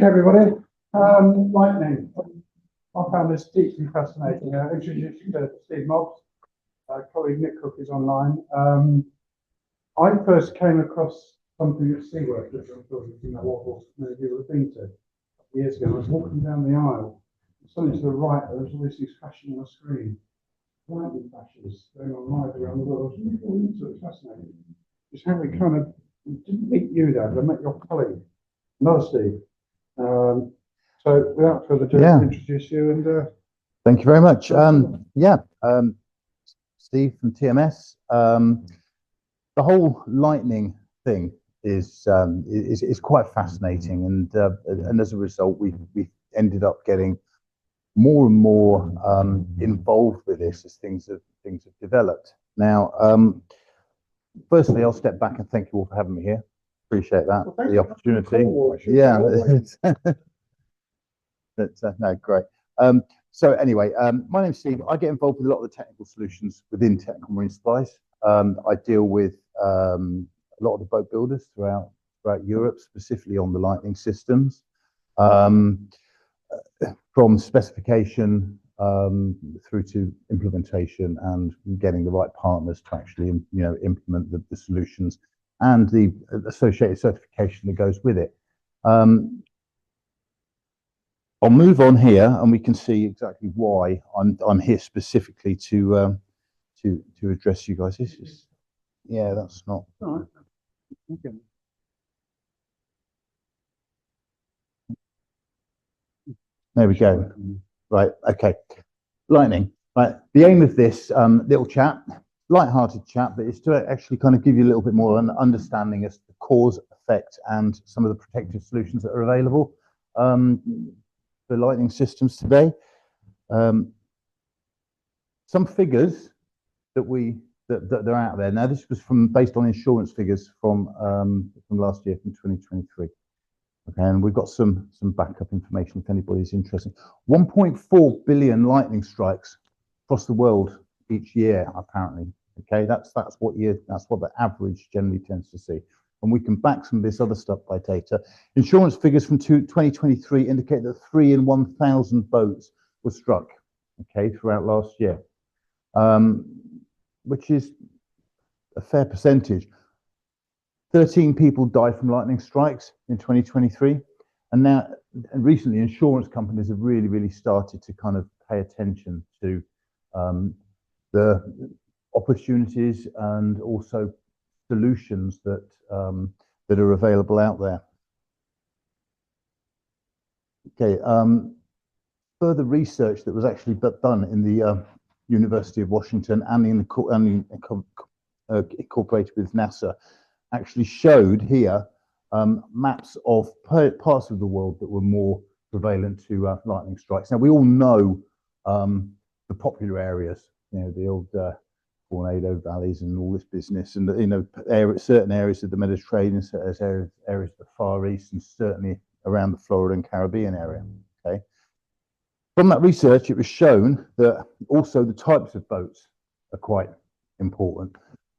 Hey everybody, lightning. I found this deeply fascinating. I introduced you to Steve Mobbs, colleague Nick Cook is online. I first came across something at SeaWorld, which I'm sure you know what many people have been to years ago. I was walking down the aisle, something to the right, there was all these things flashing on the screen, lightning flashes going on live around the world. So it's fascinating. Just how we kind of didn't meet you there, but I met your colleague, another Steve. So without further ado, I'll introduce you and thank you very much. Steve from TMS. The whole lightning thing is quite fascinating, and as a result, we ended up getting more and more involved with this as things have developed. Now, firstly, I'll step back and thank you all for having me here. Appreciate that, the opportunity. No, great. So anyway, my name's Steve. I get involved with a lot of the technical solutions within Technical Marine Supplies. I deal with a lot of the boat builders throughout Europe, specifically on the lightning systems, from specification through to implementation and getting the right partners to actually implement the solutions and the associated certification that goes with it. I'll move on here, and we can see exactly why I'm here specifically to address you guys. This is, yeah, that's not. all right. Okay. There we go. Right. Okay. Lightning. Right. The aim of this little chat, light-hearted chat, but it's to actually kind of give you a little bit more an understanding as to the cause, effect, and some of the protective solutions that are available for lightning systems today. Some figures that are out there. Now, this was based on insurance figures from last year, from 2023. Okay, and we've got some backup information if anybody's interested. 1.4 billion lightning strikes across the world each year, apparently. Okay, that's what the average generally tends to see. And we can back some of this other stuff by data. Insurance figures from 2023 indicate that 3 in 1,000 boats were struck, okay, throughout last year, which is a fair percentage. 13 people died from lightning strikes in 2023. And recently, insurance companies have really started to kind of pay attention to the opportunities and also solutions that are available out there. Okay, further research that was actually done in the University of Washington and incorporated with NASA actually showed here maps of parts of the world that were more prevalent to lightning strikes. Now, we all know the popular areas, the old tornado valleys and all this business, and certain areas of the Mediterranean, areas of the Far East, and certainly around the Florida and Caribbean area. Okay, from that research, it was shown that also the types of boats are quite important.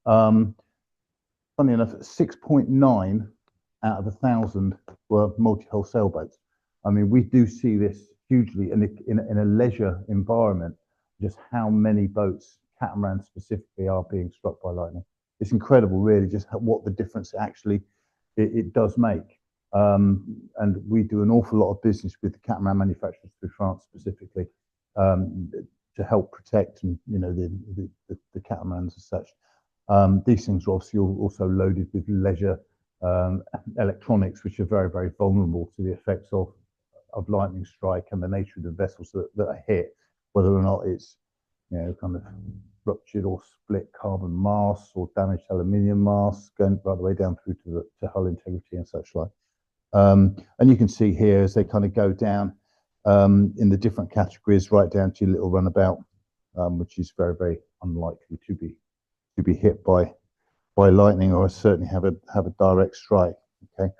Funny enough, 6.9 out of 1,000 were multi-hull sailboats. I mean, we do see this hugely in a leisure environment, just how many boats, catamarans specifically, are being struck by lightning. It's incredible, really, just what the difference actually it does make. And we do an awful lot of business with the catamaran manufacturers through France specifically to help protect the catamarans as such. These things are obviously also loaded with leisure electronics, which are very vulnerable to the effects of lightning strike and the nature of the vessels that are hit, whether or not it's kind of ruptured or split carbon masts or damaged aluminium masts, going right the way down through to hull integrity and such like. And you can see here as they kind of go down in the different categories, right down to your little runabout, which is very unlikely to be hit by lightning, or certainly have a direct strike. Okay.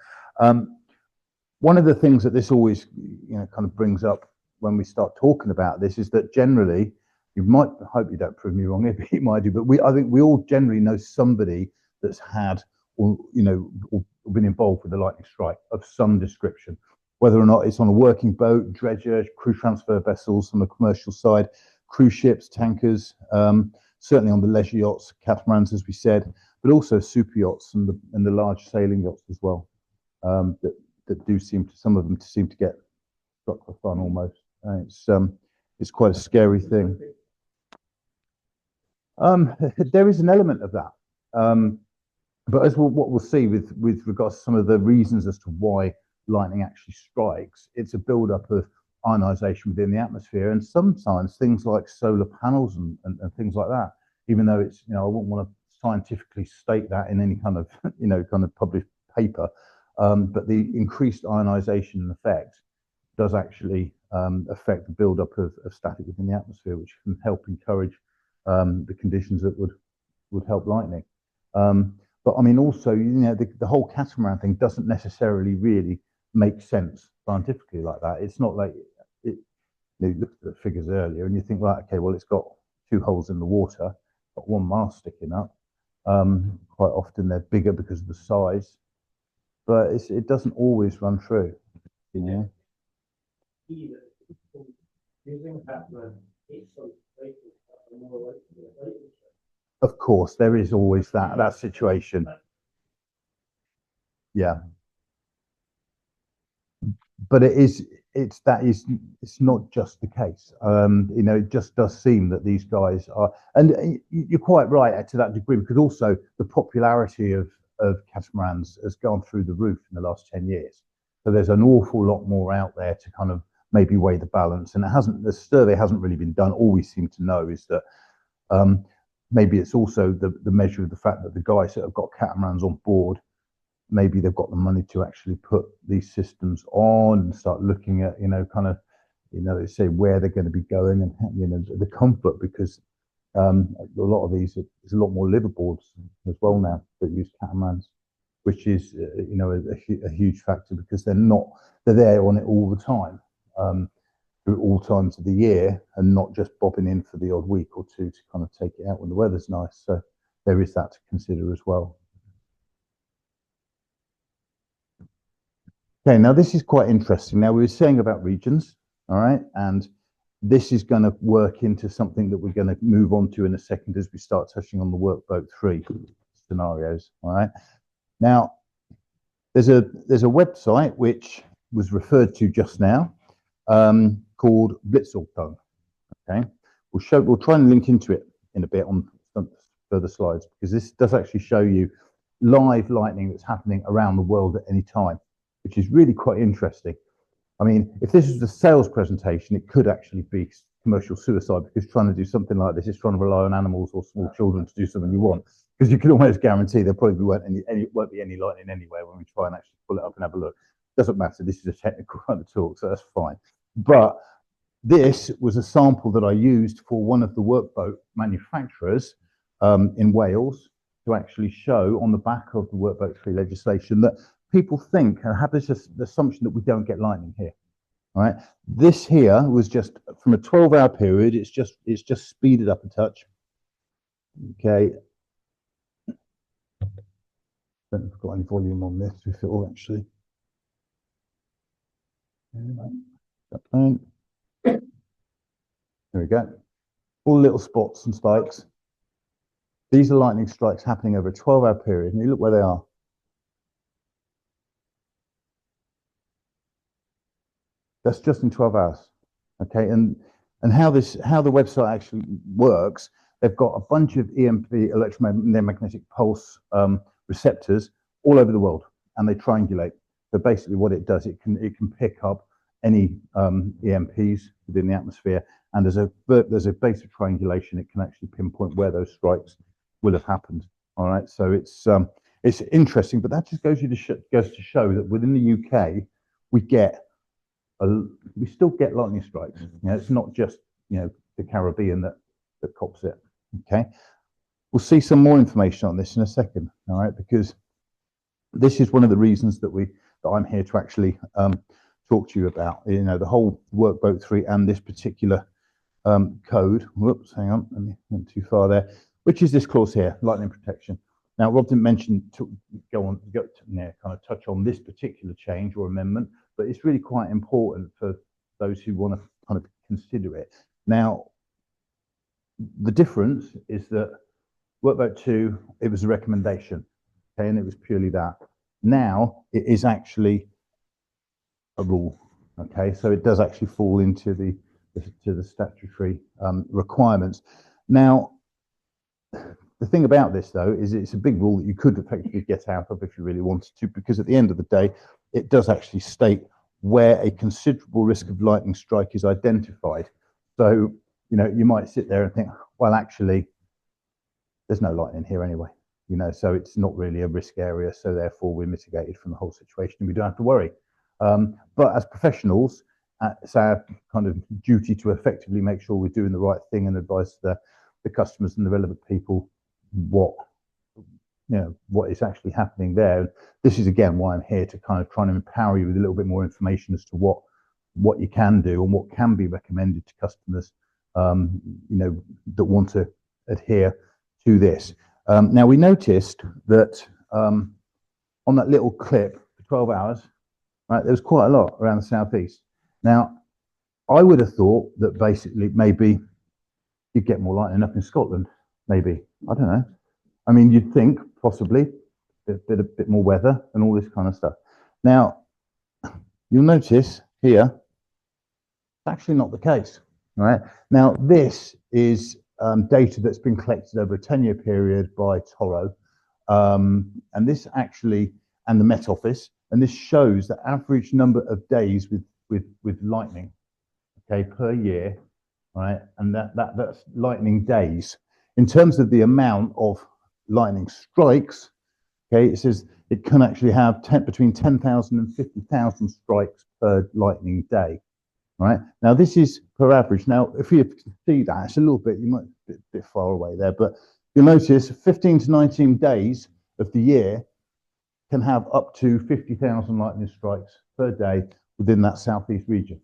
One of the things that this always kind of brings up when we start talking about this is that generally, I hope you don't prove me wrong, if you might do, but I think we all generally know somebody that's had or been involved with a lightning strike of some description. whether or not it's on a working boat, dredger, crew transfer vessels on the commercial side, cruise ships, tankers, certainly on the leisure yachts, catamarans, as we said, but also super yachts and the large sailing yachts as well. That do seem to, some of them seem to get struck for fun almost. It's quite a scary thing. There is an element of that, but as what we'll see with regards to some of the reasons as to why lightning actually strikes, it's a build-up of ionization within the atmosphere, and sometimes things like solar panels and things like that. Even though it's, I wouldn't want to scientifically state that in any kind of kind of published paper, but the increased ionization effect does actually affect the build-up of static within the atmosphere, which can help encourage the conditions that would help lightning. But I mean, also, the whole catamaran thing doesn't necessarily really make sense scientifically like that. It's not like you looked at the figures earlier and you think, right, okay, well, it's got 2 holes in the water, got 1 mast sticking up. Quite often they're bigger because of the size, but it doesn't always run through. Of course, there is always that situation. Yeah, but it's not just the case. It just does seem that these guys are, and you're quite right to that degree, because also the popularity of catamarans has gone through the roof in the last 10 years. So there's an awful lot more out there to kind of maybe weigh the balance, and the survey hasn't really been done. All we seem to know is that maybe it's also the measure of the fact that the guys that have got catamarans on board, maybe they've got the money to actually put these systems on and start looking at, kind of, they say where they're going to be going and, the comfort, because a lot of these, there's a lot more liverboards as well now that use catamarans, which is, a huge factor, because they're there on it all the time, through all times of the year, and not just bobbing in for the odd week or two to kind of take it out when the weather's nice. So there is that to consider as well. Okay, now this is quite interesting. Now, we were saying about regions, all right, and this is going to work into something that we're going to move on to in a second as we start touching on the Workboat 3 scenarios, all right. Now, there's a website which was referred to just now, called Blitzortung. Okay, we'll try and link into it in a bit on some further slides, because this does actually show you live lightning that's happening around the world at any time, which is really quite interesting. I mean, if this is a sales presentation, it could actually be commercial suicide, because trying to do something like this is trying to rely on animals or small children to do something you want, because you can almost guarantee there probably won't be any lightning anywhere when we try and actually pull it up and have a look. Doesn't matter. This is a technical kind of talk, so that's fine. But this was a sample that I used for one of the workboat manufacturers in Wales to actually show on the back of the Workboat 3 legislation that people think and have this assumption that we don't get lightning here. All right, this here was just from a 12-hour period. It's just speeded up a touch. Okay, don't know if I've got any volume on this, if it will actually. There we go. All little spots and spikes. These are lightning strikes happening over a 12-hour period, and you look where they are. That's just in 12 hours. Okay, and how the website actually works, they've got a bunch of EMP, electromagnetic pulse receptors all over the world, and they triangulate. So basically what it does, it can pick up any EMPs within the atmosphere, and there's a base of triangulation. It can actually pinpoint where those strikes will have happened. All right, so it's interesting, but that just goes to show that within the UK we still get lightning strikes. It's not just the Caribbean that cops it. Okay, we'll see some more information on this in a second. All right, because this is one of the reasons that I'm here to actually talk to you about. The whole Workboat 3 and this particular code. Whoops, hang on, let me went too far there. Which is this clause here, lightning protection. Now, Rob didn't mention kind of touch on this particular change or amendment, but it's really quite important for those who want to kind of consider it. Now, the difference is that Workboat 2, it was a recommendation, okay, and it was purely that. Now it is actually a rule, okay, so it does actually fall into the statutory requirements. Now, the thing about this, though, is it's a big rule that you could effectively get out of if you really wanted to, because at the end of the day, it does actually state where a considerable risk of lightning strike is identified. So, you know, you might sit there and think, well, actually, there's no lightning here anyway, you know, so it's not really a risk area. So therefore, we're mitigated from the whole situation and we don't have to worry. But as professionals, it's our kind of duty to effectively make sure we're doing the right thing and advise the customers and the relevant people what is actually happening there. This is again why I'm here, to kind of try and empower you with a little bit more information as to what you can do and what can be recommended to customers, that want to adhere to this. Now, we noticed that on that little clip for 12 hours, right, there was quite a lot around the southeast. Now, I would have thought that basically maybe you'd get more lightning up in Scotland, maybe. I don't know. I mean, you'd think possibly a bit more weather and all this kind of stuff. Now, you'll notice here, it's actually not the case, right? Now, this is data that's been collected over a 10-year period by Toro, and this actually, and the Met Office, and this shows the average number of days with lightning, okay, per year, right? And that's lightning days. In terms of the amount of lightning strikes, okay, it says it can actually have between 10,000 and 50,000 strikes per lightning day, right? Now, this is per average. Now, if you see that, it's a little bit, you might be a bit far away there, but you'll notice 15 to 19 days of the year can have up to 50,000 lightning strikes per day within that southeast region,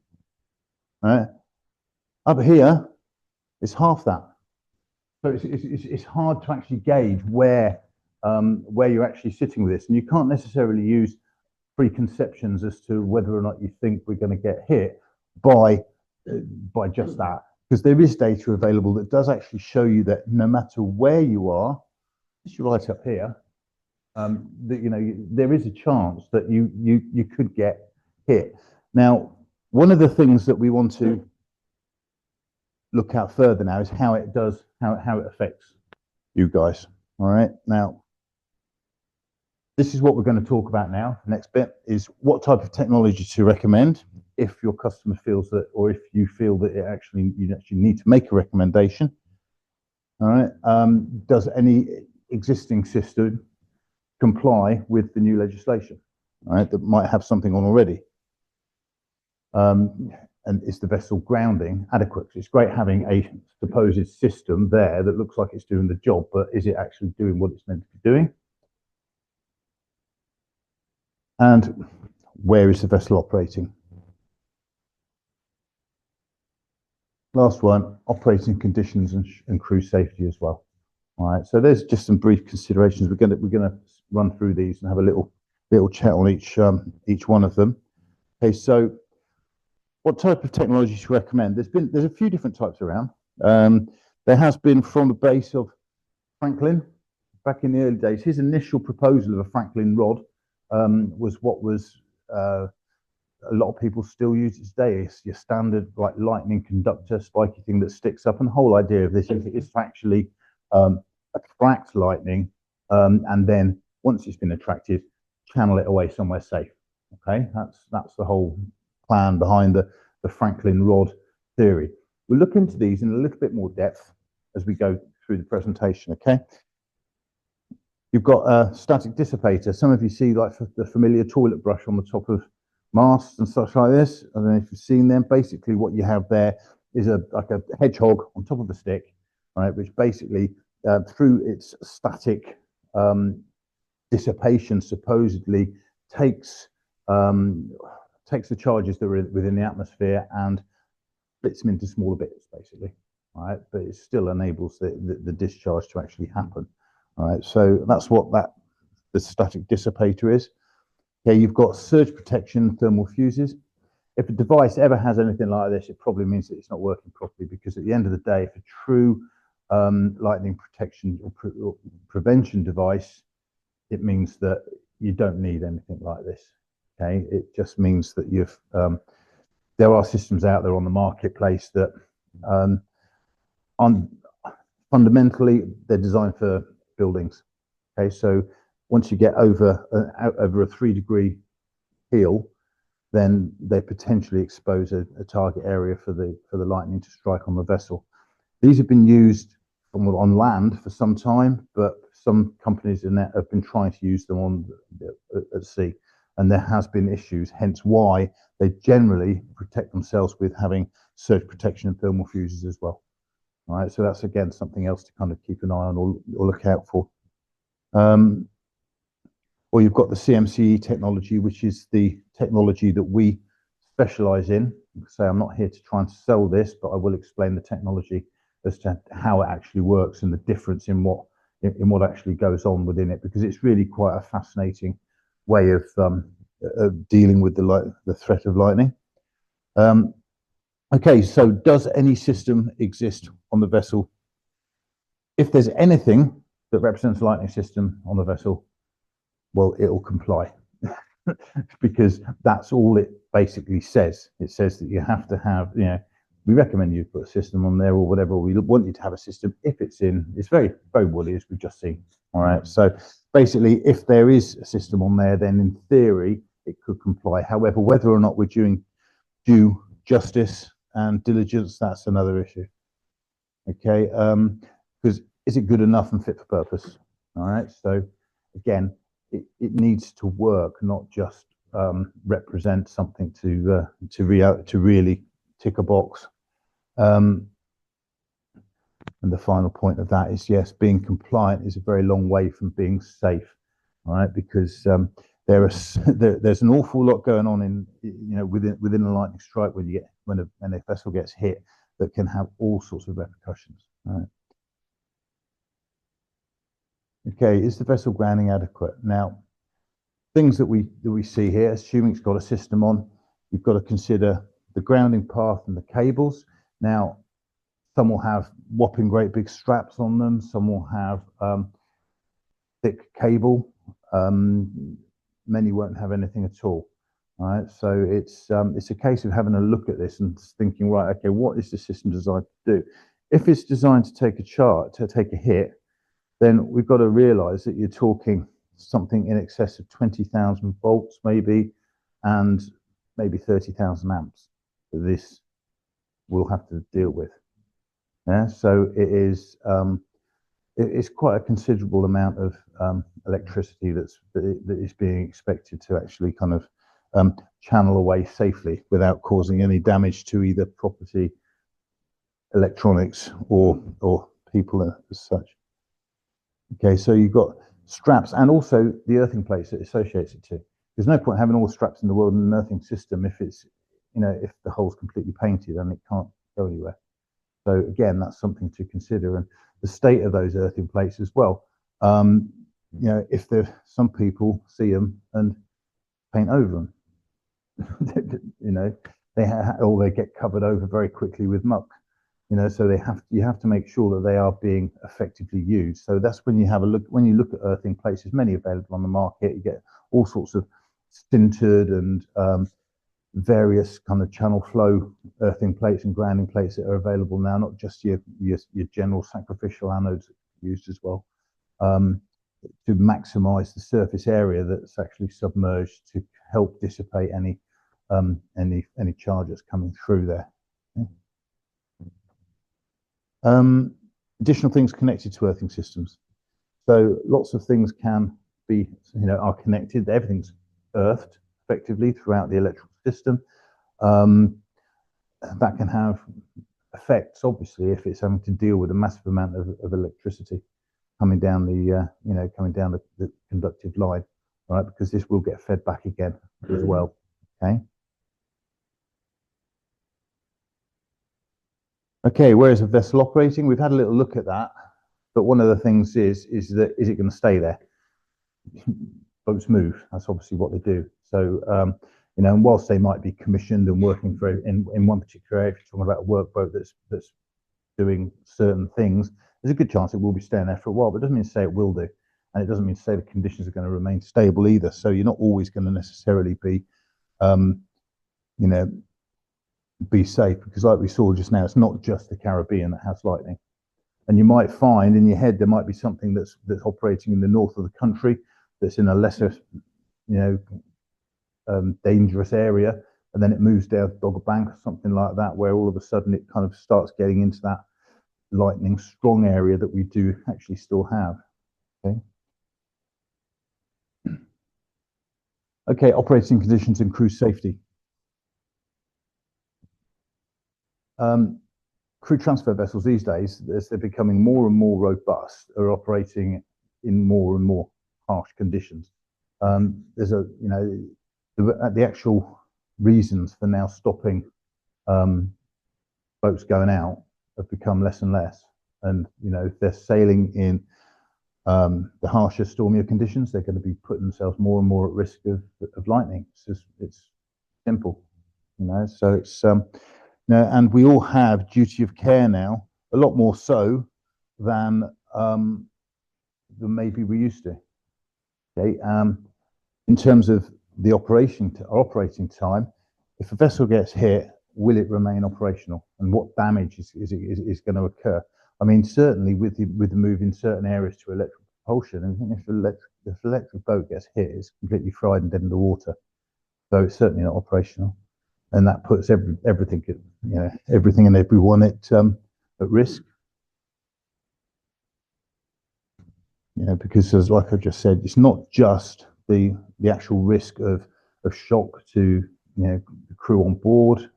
right? Up here, it's half that. So it's hard to actually gauge where you're actually sitting with this, and you can't necessarily use preconceptions as to whether or not you think we're going to get hit by just that, because there is data available that does actually show you that no matter where you are, just right up here, that there is a chance that you could get hit. Now, one of the things that we want to look at further now is how it affects you guys. All right, now this is what we're going to talk about now. The next bit is what type of technology to recommend if your customer feels that, or if you feel that you actually need to make a recommendation. All right, does any existing system comply with the new legislation, all right, that might have something on already? And is the vessel grounding adequate? It's great having a supposed system there that looks like it's doing the job, but is it actually doing what it's meant to be doing? And where is the vessel operating? Last one, operating conditions and crew safety as well. All right, so there's just some brief considerations. We're gonna run through these and have a little chat on each one of them. Okay, so what type of technology to recommend? There's a few different types around. There has been, from the base of Franklin back in the early days, his initial proposal of a Franklin rod was what was a lot of people still use it today. It's your standard like lightning conductor, spiky thing that sticks up. And the whole idea of this is to actually attract lightning, and then once it's been attracted, channel it away somewhere safe. Okay, that's the whole plan behind the Franklin rod theory. We'll look into these in a little bit more depth as we go through the presentation. Okay, you've got a static dissipator. Some of you see like the familiar toilet brush on the top of masts and such like this. I don't know if you've seen them. Basically, what you have there is like a hedgehog on top of a stick, right? Which basically, through its static dissipation, supposedly takes the charges that are within the atmosphere and splits them into smaller bits, basically. All right, but it still enables the discharge to actually happen. All right, so that's what the static dissipator is. Okay, you've got surge protection, thermal fuses. If a device ever has anything like this, it probably means that it's not working properly, because at the end of the day, if a true lightning protection or prevention device, it means that you don't need anything like this. Okay, it just means that there are systems out there on the marketplace that fundamentally they're designed for buildings. Okay, so once you get over a 3-degree heel, then they potentially expose a target area for the lightning to strike on the vessel. These have been used on land for some time, but some companies in that have been trying to use them at sea, and there has been issues. Hence why they generally protect themselves with having surge protection and thermal fuses as well. All right, so that's again something else to kind of keep an eye on or look out for. Or you've got the CMCE technology, which is the technology that we specialize in. So I'm not here to try and sell this, but I will explain the technology as to how it actually works and the difference in what actually goes on within it, because it's really quite a fascinating way of dealing with the threat of lightning. Okay, so does any system exist on the vessel? If there's anything that represents a lightning system on the vessel, well, it'll comply because that's all it basically says. It says that you have to have, we recommend you put a system on there or whatever. We want you to have a system if it's very, very woolly, as we've just seen. All right. So basically, if there is a system on there, then in theory, it could comply. However, whether or not we're doing due justice and diligence, that's another issue. Okay. Because is it good enough and fit for purpose? All right. So again, it needs to work, not just represent something to really tick a box. And the final point of that is, yes, being compliant is a very long way from being safe, all right? Because there's an awful lot going on within a lightning strike when a vessel gets hit that can have all sorts of repercussions. All right. Okay, is the vessel grounding adequate? Now, things that we see here, assuming it's got a system on, you've got to consider the grounding path and the cables. Now, some will have whopping great big straps on them. Some will have thick cable. Many won't have anything at all. All right, so it's a case of having a look at this and thinking, right, okay, what is the system designed to do? If it's designed to take a hit, then we've got to realize that you're talking something in excess of 20,000 volts maybe, and maybe 30,000 amps that this will have to deal with. Yeah, so it's quite a considerable amount of electricity that is being expected to actually kind of channel away safely without causing any damage to either property, electronics, or people as such. Okay, so you've got straps and also the earthing plates that associates it to. There's no point having all the straps in the world in an earthing system if it's, if the hole's completely painted and it can't go anywhere. So again, that's something to consider, and the state of those earthing plates as well. If some people see them and paint over them, they get covered over very quickly with muck. So you have to make sure that they are being effectively used. So that's when you have a look. When you look at earthing plates, there's many available on the market. You get all sorts of sintered and various kind of channel flow earthing plates and grounding plates that are available now. Not just your general sacrificial anodes used as well, to maximise the surface area that's actually submerged to help dissipate any charges coming through there. Additional things connected to earthing systems. So lots of things can be, are connected. Everything's earthed effectively throughout the electrical system. That can have effects, obviously, if it's having to deal with a massive amount of electricity coming down the conductive line, right? Because this will get fed back again as well. Okay. Okay, where is a vessel operating? We've had a little look at that, but one of the things is it going to stay there? Boats move. That's obviously what they do. So, you know, and whilst they might be commissioned and working for in one particular area, if you're talking about a workboat that's doing certain things, there's a good chance it will be staying there for a while, but it doesn't mean to say it will do. And it doesn't mean to say the conditions are going to remain stable either. So you're not always going to necessarily be, you know, be safe, because like we saw just now, it's not just the Caribbean that has lightning. And you might find in your head there might be something that's operating in the north of the country that's in a lesser, you know, dangerous area, and then it moves down to Dogger Bank or something like that, where all of a sudden it kind of starts getting into that lightning strong area that we do actually still have. Okay. Okay, operating conditions and crew safety. Crew transfer vessels these days, as they're becoming more and more robust, are operating in more and more harsh conditions. There's a, you know, the actual reasons for now stopping boats going out have become less and less. And, you know, if they're sailing in the harsher, stormier conditions, they're going to be putting themselves more and more at risk of lightning. It's simple, you know. So it's no, and we all have duty of care now, a lot more so than maybe we used to. Okay, in terms of the operating time, if a vessel gets hit, will it remain operational, and what damage is going to occur? I mean, certainly with the move in certain areas to electric propulsion, and if an electric boat gets hit, it's completely fried and dead in the water. So it's certainly not operational, and that puts everything, you know, everything and everyone at risk. You know, because as like I just said, it's not just the actual risk of shock to, you know, the crew on board,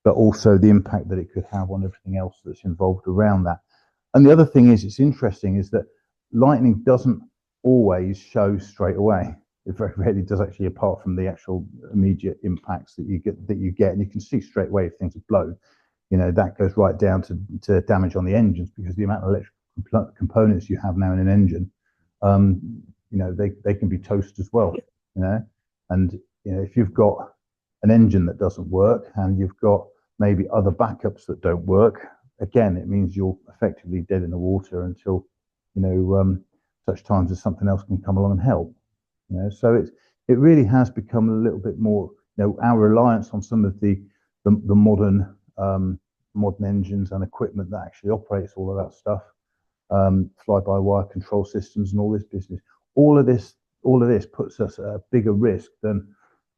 but also the impact that it could have on everything else that's involved around that. And the other thing is, it's interesting, is that lightning doesn't always show straight away. It very rarely does, actually, apart from the actual immediate impacts that you get, and you can see straight away if things are blown. You know, that goes right down to damage on the engines, because the amount of electrical components you have now in an engine, you know, they can be toast as well. You know, and you know, if you've got an engine that doesn't work and you've got maybe other backups that don't work, again, it means you're effectively dead in the water until, you know, such times as something else can come along and help. You know, so it really has become a little bit more, you know, our reliance on some of the modern engines and equipment that actually operates all of that stuff, fly-by-wire control systems and all this business. All of this puts us at a bigger risk than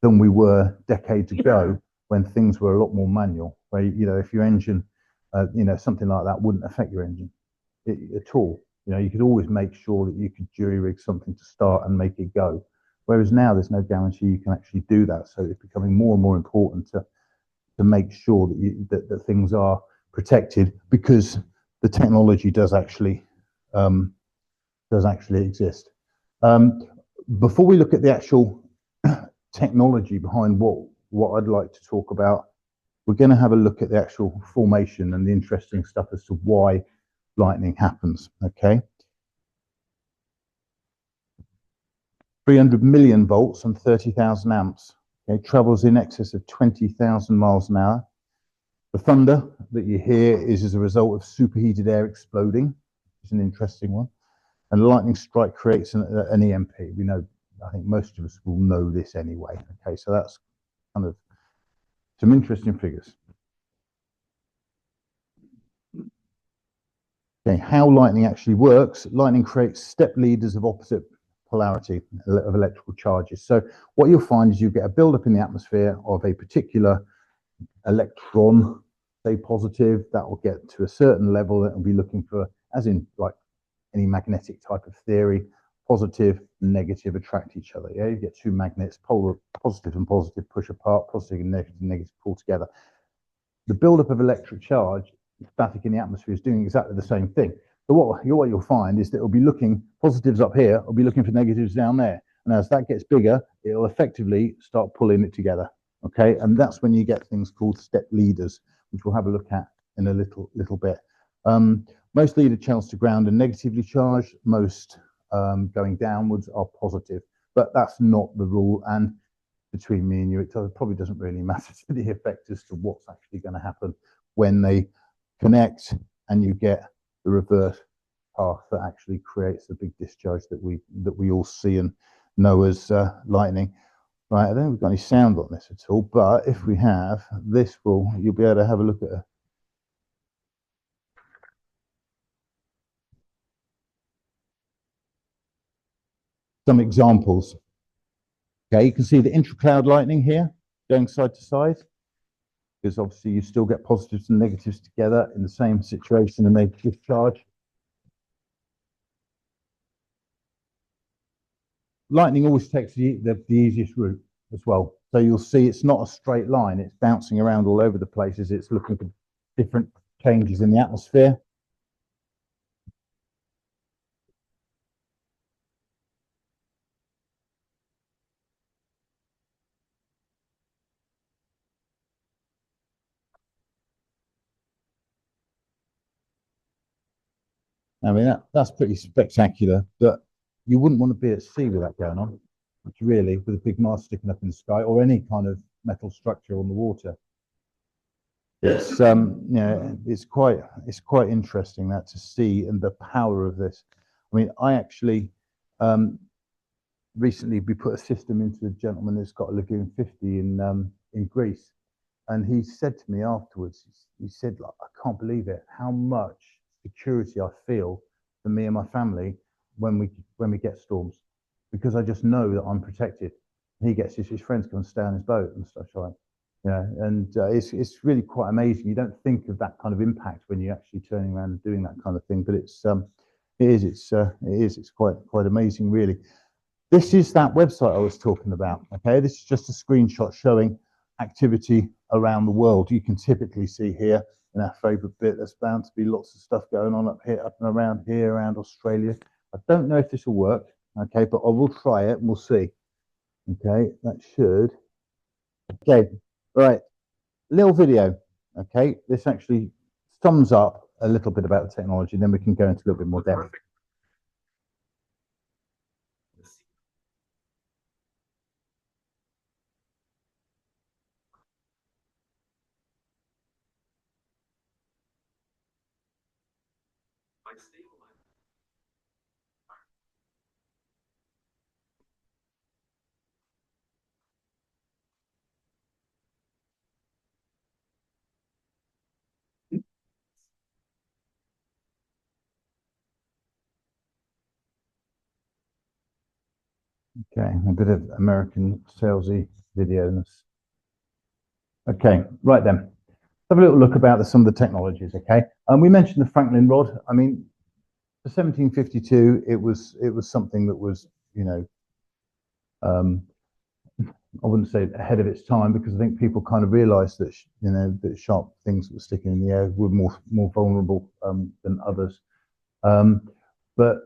we were decades ago, when things were a lot more manual. Where, you know, if your engine, you know, something like that wouldn't affect your engine at all. You know, you could always make sure that you could jury rig something to start and make it go. Whereas now there's no guarantee you can actually do that. So it's becoming more and more important to make sure that things are protected, because the technology does actually exist. Before we look at the actual technology behind what I'd like to talk about, we're going to have a look at the actual formation and the interesting stuff as to why lightning happens. Okay, 300 million volts and 30,000 amps. Okay, travels in excess of 20,000 miles an hour. The thunder that you hear is as a result of superheated air exploding. It's an interesting one. And a lightning strike creates an EMP. We know, I think most of us will know this anyway. Okay, so that's kind of some interesting figures. Okay, how lightning actually works. Lightning creates step leaders of opposite polarity of electrical charges. So what you'll find is you get a buildup in the atmosphere of a particular electron, say positive, that will get to a certain level that will be looking for, as in like any magnetic type of theory, positive and negative attract each other. Yeah, you get two magnets, positive and positive push apart, positive and negative pull together. The buildup of electric charge, static in the atmosphere, is doing exactly the same thing. So what you'll find is that it'll be looking, positives up here, it'll be looking for negatives down there. And as that gets bigger, it'll effectively start pulling it together. Okay, and that's when you get things called step leaders, which we'll have a look at in a little bit. Most leader channels to ground are negatively charged. Most going downwards are positive, but that's not the rule. And between me and you, it probably doesn't really matter to the effect as to what's actually going to happen when they connect and you get the reverse path that actually creates the big discharge that we all see and know as lightning. Right, I don't think we've got any sound on this at all, but if we have, you'll be able to have a look at some examples. Okay, you can see the intracloud lightning here going side to side, because obviously you still get positives and negatives together in the same situation and they discharge. Lightning always takes the easiest route as well. So you'll see it's not a straight line, it's bouncing around all over the place as it's looking for different changes in the atmosphere. I mean, that's pretty spectacular, but you wouldn't want to be at sea with that going on, which really, with a big mast sticking up in the sky or any kind of metal structure on the water. It's it's quite interesting that to see and the power of this. I mean, I actually recently we put a system into a gentleman that's got a Lagoon 50 in Greece, and he said to me afterwards, he said, like, I can't believe it, how much security I feel for me and my family when we get storms, because I just know that I'm protected. He gets his friends come and stay on his boat and stuff like. Yeah, and it's really quite amazing. You don't think of that kind of impact when you're actually turning around and doing that kind of thing, but it's quite amazing, really. This is that website I was talking about. Okay, this is just a screenshot showing activity around the world. You can typically see here in our favourite bit, there's bound to be lots of stuff going on up here, up and around here, around Australia. I don't know if this will work. Okay, but I will try it and we'll see. Okay, that should. Okay. Right, little video. Okay, this actually sums up a little bit about the technology, then we can go into a little bit more depth. Okay, a bit of American salesy video-ness. Okay, right then. Let's have a little look about some of the technologies, okay? We mentioned the Franklin rod. I mean, for 1752, it was something that was, I wouldn't say ahead of its time, because I think people kind of realised that that sharp things that were sticking in the air were more vulnerable than others. But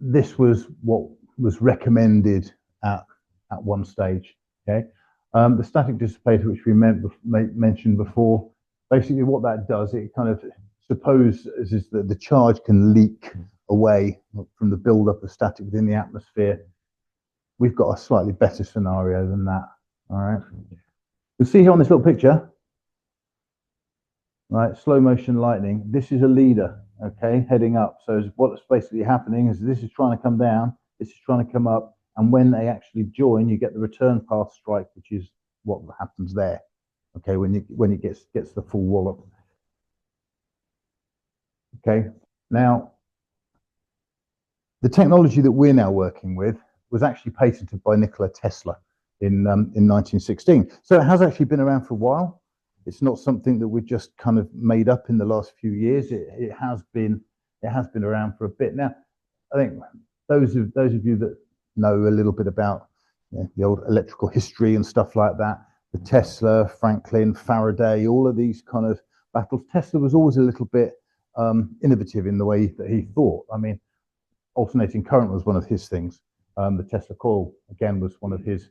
this was what was recommended at one stage. Okay, the static dissipator, which we mentioned before, basically what that does, it kind of supposes that the charge can leak away from the buildup of static within the atmosphere. We've got a slightly better scenario than that. All right. You'll see here on this little picture, right, slow motion lightning. This is a leader, okay, heading up. So what's basically happening is this is trying to come down, this is trying to come up, and when they actually join, you get the return path strike, which is what happens there. Okay, when it gets the full wallop. Okay, now the technology that we're now working with was actually patented by Nikola Tesla in 1916. So it has actually been around for a while. It's not something that we've just kind of made up in the last few years. It has been around for a bit. Now, I think those of you that know a little bit about the old electrical history and stuff like that, the Tesla, Franklin, Faraday, all of these kind of battles. Tesla was always a little bit innovative in the way that he thought. I mean, alternating current was one of his things. The Tesla coil, again, was one of his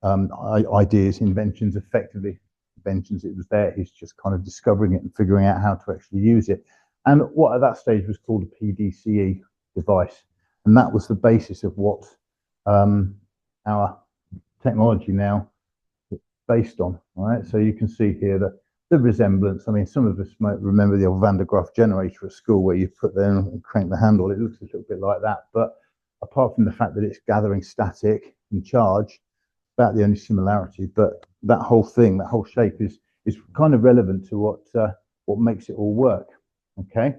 ideas, inventions, effectively inventions. It was there. He's just kind of discovering it and figuring out how to actually use it. And what at that stage was called a PDCE device. And that was the basis of what our technology now based on. All right, so you can see here the resemblance. I mean, some of us might remember the old Van de Graaff generator at school where you put there and crank the handle. It looks a little bit like that, but apart from the fact that it's gathering static and charge, about the only similarity. But that whole thing, that whole shape is kind of relevant to what makes it all work. Okay,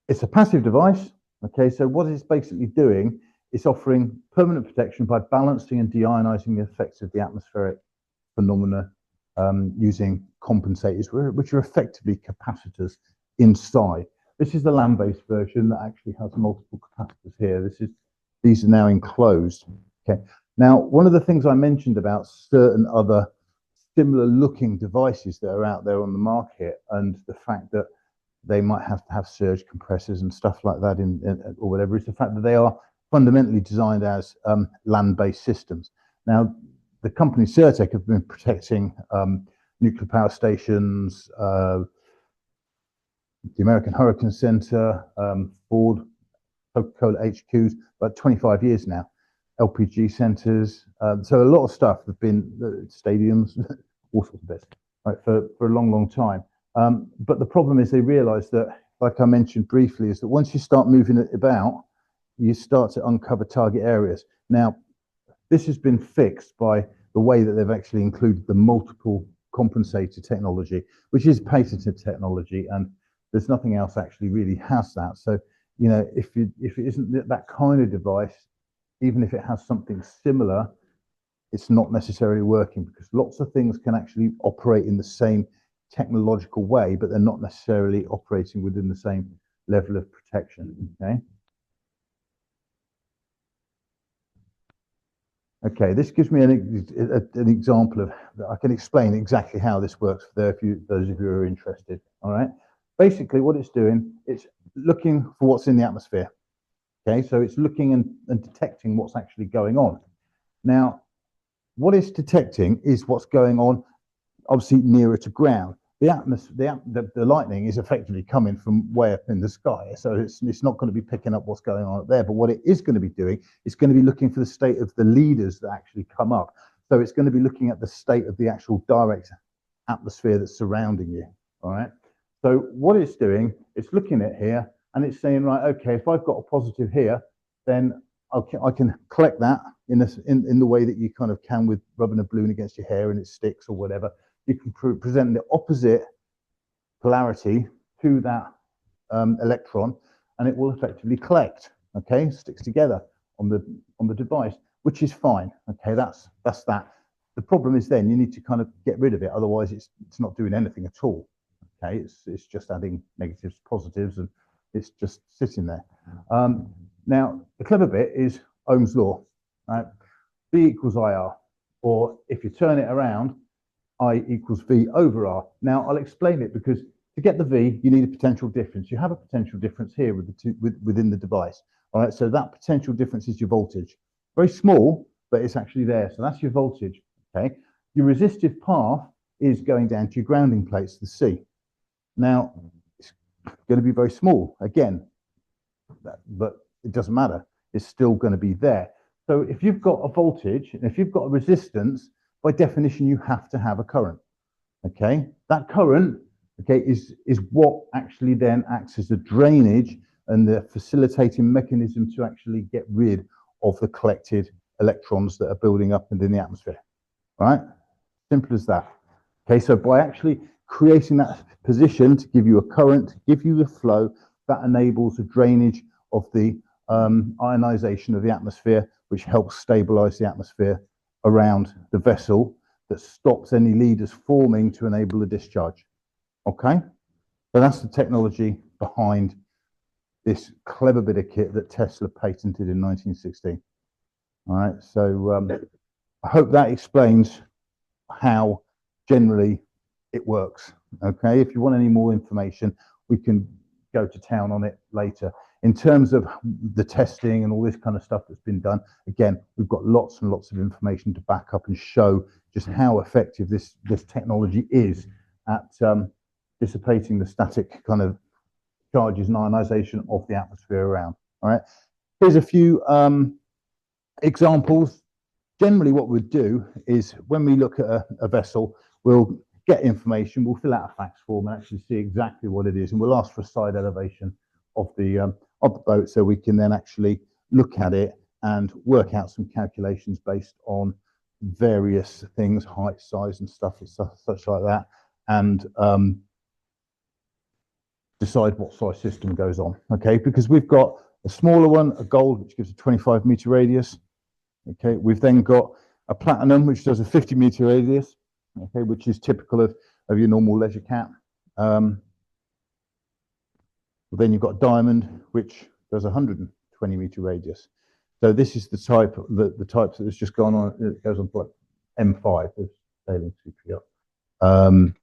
it's a passive device. Okay, so what it's basically doing is offering permanent protection by balancing and deionizing the effects of the atmospheric phenomena using compensators, which are effectively capacitors inside. This is the land-based version that actually has multiple capacitors here. These are now enclosed. Okay. Now, one of the things I mentioned about certain other similar looking devices that are out there on the market, and the fact that they might have to have surge compressors and stuff like that or whatever, is the fact that they are fundamentally designed as land-based systems. Now, the company Certec have been protecting nuclear power stations, the American Hurricane Center, Ford, Coca-Cola HQs, about 25 years now. LPG centers, so a lot of stuff have been stadiums, all sorts of bits, right, for a long time. But the problem is they realise that, like I mentioned briefly, is that once you start moving it about, you start to uncover target areas. Now, this has been fixed by the way that they've actually included the multiple compensator technology, which is patented technology, and there's nothing else actually really has that. So, you know, if it isn't that kind of device, even if it has something similar, it's not necessarily working, because lots of things can actually operate in the same technological way, but they're not necessarily operating within the same level of protection. Okay. Okay, this gives me an example of, I can explain exactly how this works for those of you who are interested. All right. Basically, what it's doing, it's looking for what's in the atmosphere. Okay, so it's looking and detecting what's actually going on. Now, what it's detecting is what's going on, obviously nearer to ground. The lightning is effectively coming from way up in the sky, so it's not going to be picking up what's going on up there. But what it is going to be doing, it's going to be looking for the state of the leaders that actually come up. So it's going to be looking at the state of the actual direct atmosphere that's surrounding you. All right. So what it's doing, it's looking at here, and it's saying, right, okay, if I've got a positive here, then I can collect that in the way that you kind of can with rubbing a balloon against your hair and it sticks or whatever. You can present the opposite polarity to that electron, and it will effectively collect. Okay, sticks together on the device, which is fine. Okay, that's that. The problem is then you need to kind of get rid of it, otherwise it's not doing anything at all. Okay, it's just adding negatives, positives, and it's just sitting there. Now, the clever bit is Ohm's law, right? V equals IR, or if you turn it around, I equals V over R. Now, I'll explain it, because to get the V, you need a potential difference. You have a potential difference here within the device. All right, so that potential difference is your voltage. Very small, but it's actually there. So that's your voltage. Okay, your resistive path is going down to your grounding plates, the C. Now, it's going to be very small again, but it doesn't matter. It's still going to be there. So if you've got a voltage and if you've got a resistance, by definition, you have to have a current. Okay, that current, okay, is what actually then acts as the drainage and the facilitating mechanism to actually get rid of the collected electrons that are building up within the atmosphere. Right? Simple as that. Okay, so by actually creating that position to give you a current, to give you the flow, that enables the drainage of the ionization of the atmosphere, which helps stabilize the atmosphere around the vessel, that stops any leaders forming to enable a discharge. Okay, so that's the technology behind this clever bit of kit that Tesla patented in 1916. All right, so I hope that explains how generally it works. Okay, if you want any more information, we can go to town on it later. In terms of the testing and all this kind of stuff that's been done, again, we've got lots and lots of information to back up and show just how effective this technology is at dissipating the static kind of charges and ionization of the atmosphere around. All right, here's a few examples generally what we'd do is when we look at a vessel, we'll get information, we'll fill out a fax form and actually see exactly what it is. And we'll ask for a side elevation of the boat so we can then actually look at it and work out some calculations based on various things, height, size and stuff, such like that, and decide what size system goes on. Okay, because we've got a smaller one, a gold, which gives a 25-meter radius. Okay, we've then got a platinum, which does a 50-meter radius. Okay, which is typical of your normal leisure cat. Then you've got diamond, which does a 120-meter radius. So this is the type, the types that has just gone on. It goes on like M5, the sailing CPO.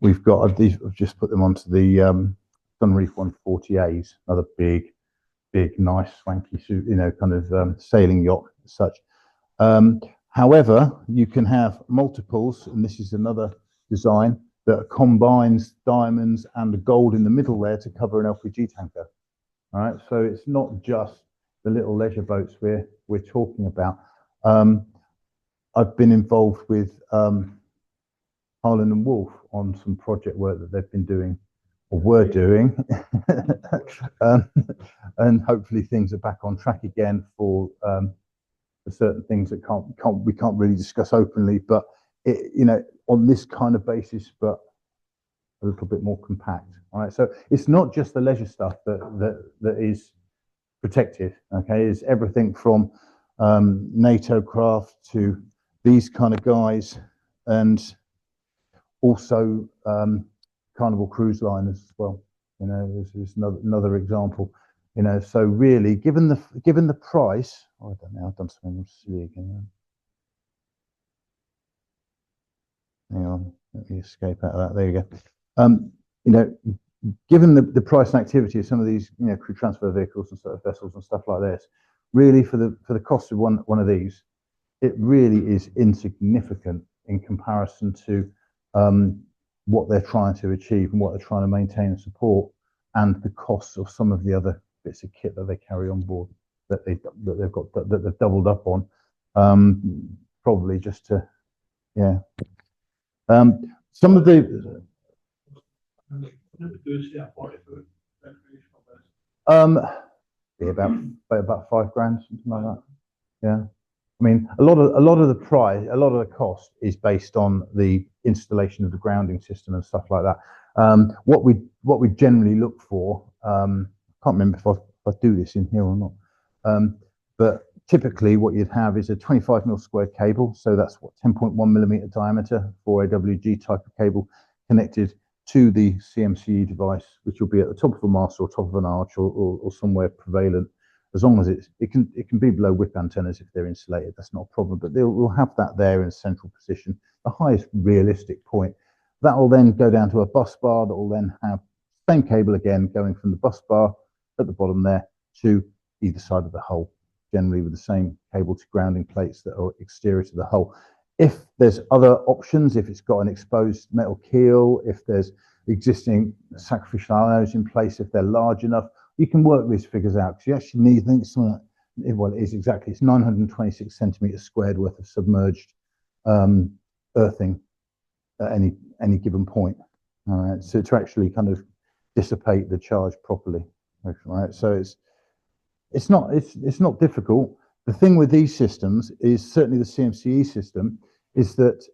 We've got these. I've just put them onto the Sunreef 140As, another big, nice, swanky suit, kind of sailing yacht as such. However, you can have multiples, and this is another design that combines diamonds and the gold in the middle there to cover an LPG tanker. All right, so it's not just the little leisure boats we're talking about. I've been involved with Harland and Wolff on some project work that they've been doing or were doing, and hopefully things are back on track again for certain things that we can't really discuss openly, but on this kind of basis, but a little bit more compact. All right, so it's not just the leisure stuff that is protected. Okay, it's everything from NATO craft to these kind of guys, and also Carnival Cruise Liners as well. This is another example. So really, given the price, I don't know, I've done something silly again. Hang on, let me escape out of that. There you go. Given the price and activity of some of these, crew transfer vehicles and sort of vessels and stuff like this, really for the cost of one of these, it really is insignificant in comparison to what they're trying to achieve and what they're trying to maintain and support, and the costs of some of the other bits of kit that they carry on board that they've doubled up on, probably just to some of the be about £5 grand, something like that. Yeah, I mean, a lot of the cost is based on the installation of the grounding system and stuff like that. What we generally look for, I can't remember if I do this in here or not, but typically what you'd have is a 25mm square cable, so that's what 10.1mm diameter 4AWG type of cable connected to the CMCE device, which will be at the top of a mast or top of an arch or somewhere prevalent. As long as it can be below whip antennas if they're insulated, that's not a problem. But we'll have that there in a central position, the highest realistic point. That will then go down to a bus bar that will then have the same cable again going from the bus bar at the bottom there to either side of the hull, generally with the same cable to grounding plates that are exterior to the hull. If there's other options, if it's got an exposed metal keel, if there's existing sacrificial alloys in place, if they're large enough, you can work these figures out, because you actually need, I think it's something like, well, it is exactly, it's 926 centimeters squared worth of submerged earthing at any given point. All right, so to actually kind of dissipate the charge properly. Right, so it's not difficult. The thing with these systems is, certainly the CMCE system, is that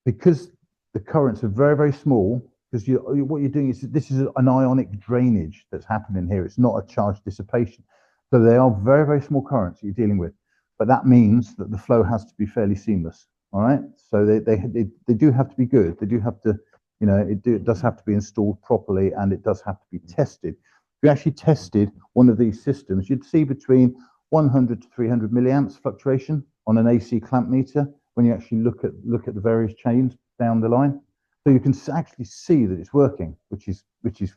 because the currents are very, very small, because what you're doing is, this is an ionic drainage that's happening here. It's not a charge dissipation. So they are very, very small currents you're dealing with. But that means that the flow has to be fairly seamless. All right. So they do have to be good. They do have to, it does have to be installed properly, and it does have to be tested. If you actually tested one of these systems, you'd see between 100 to 300 milliamps fluctuation on an AC clamp meter when you actually look at the various chains down the line. So you can actually see that it's working, which is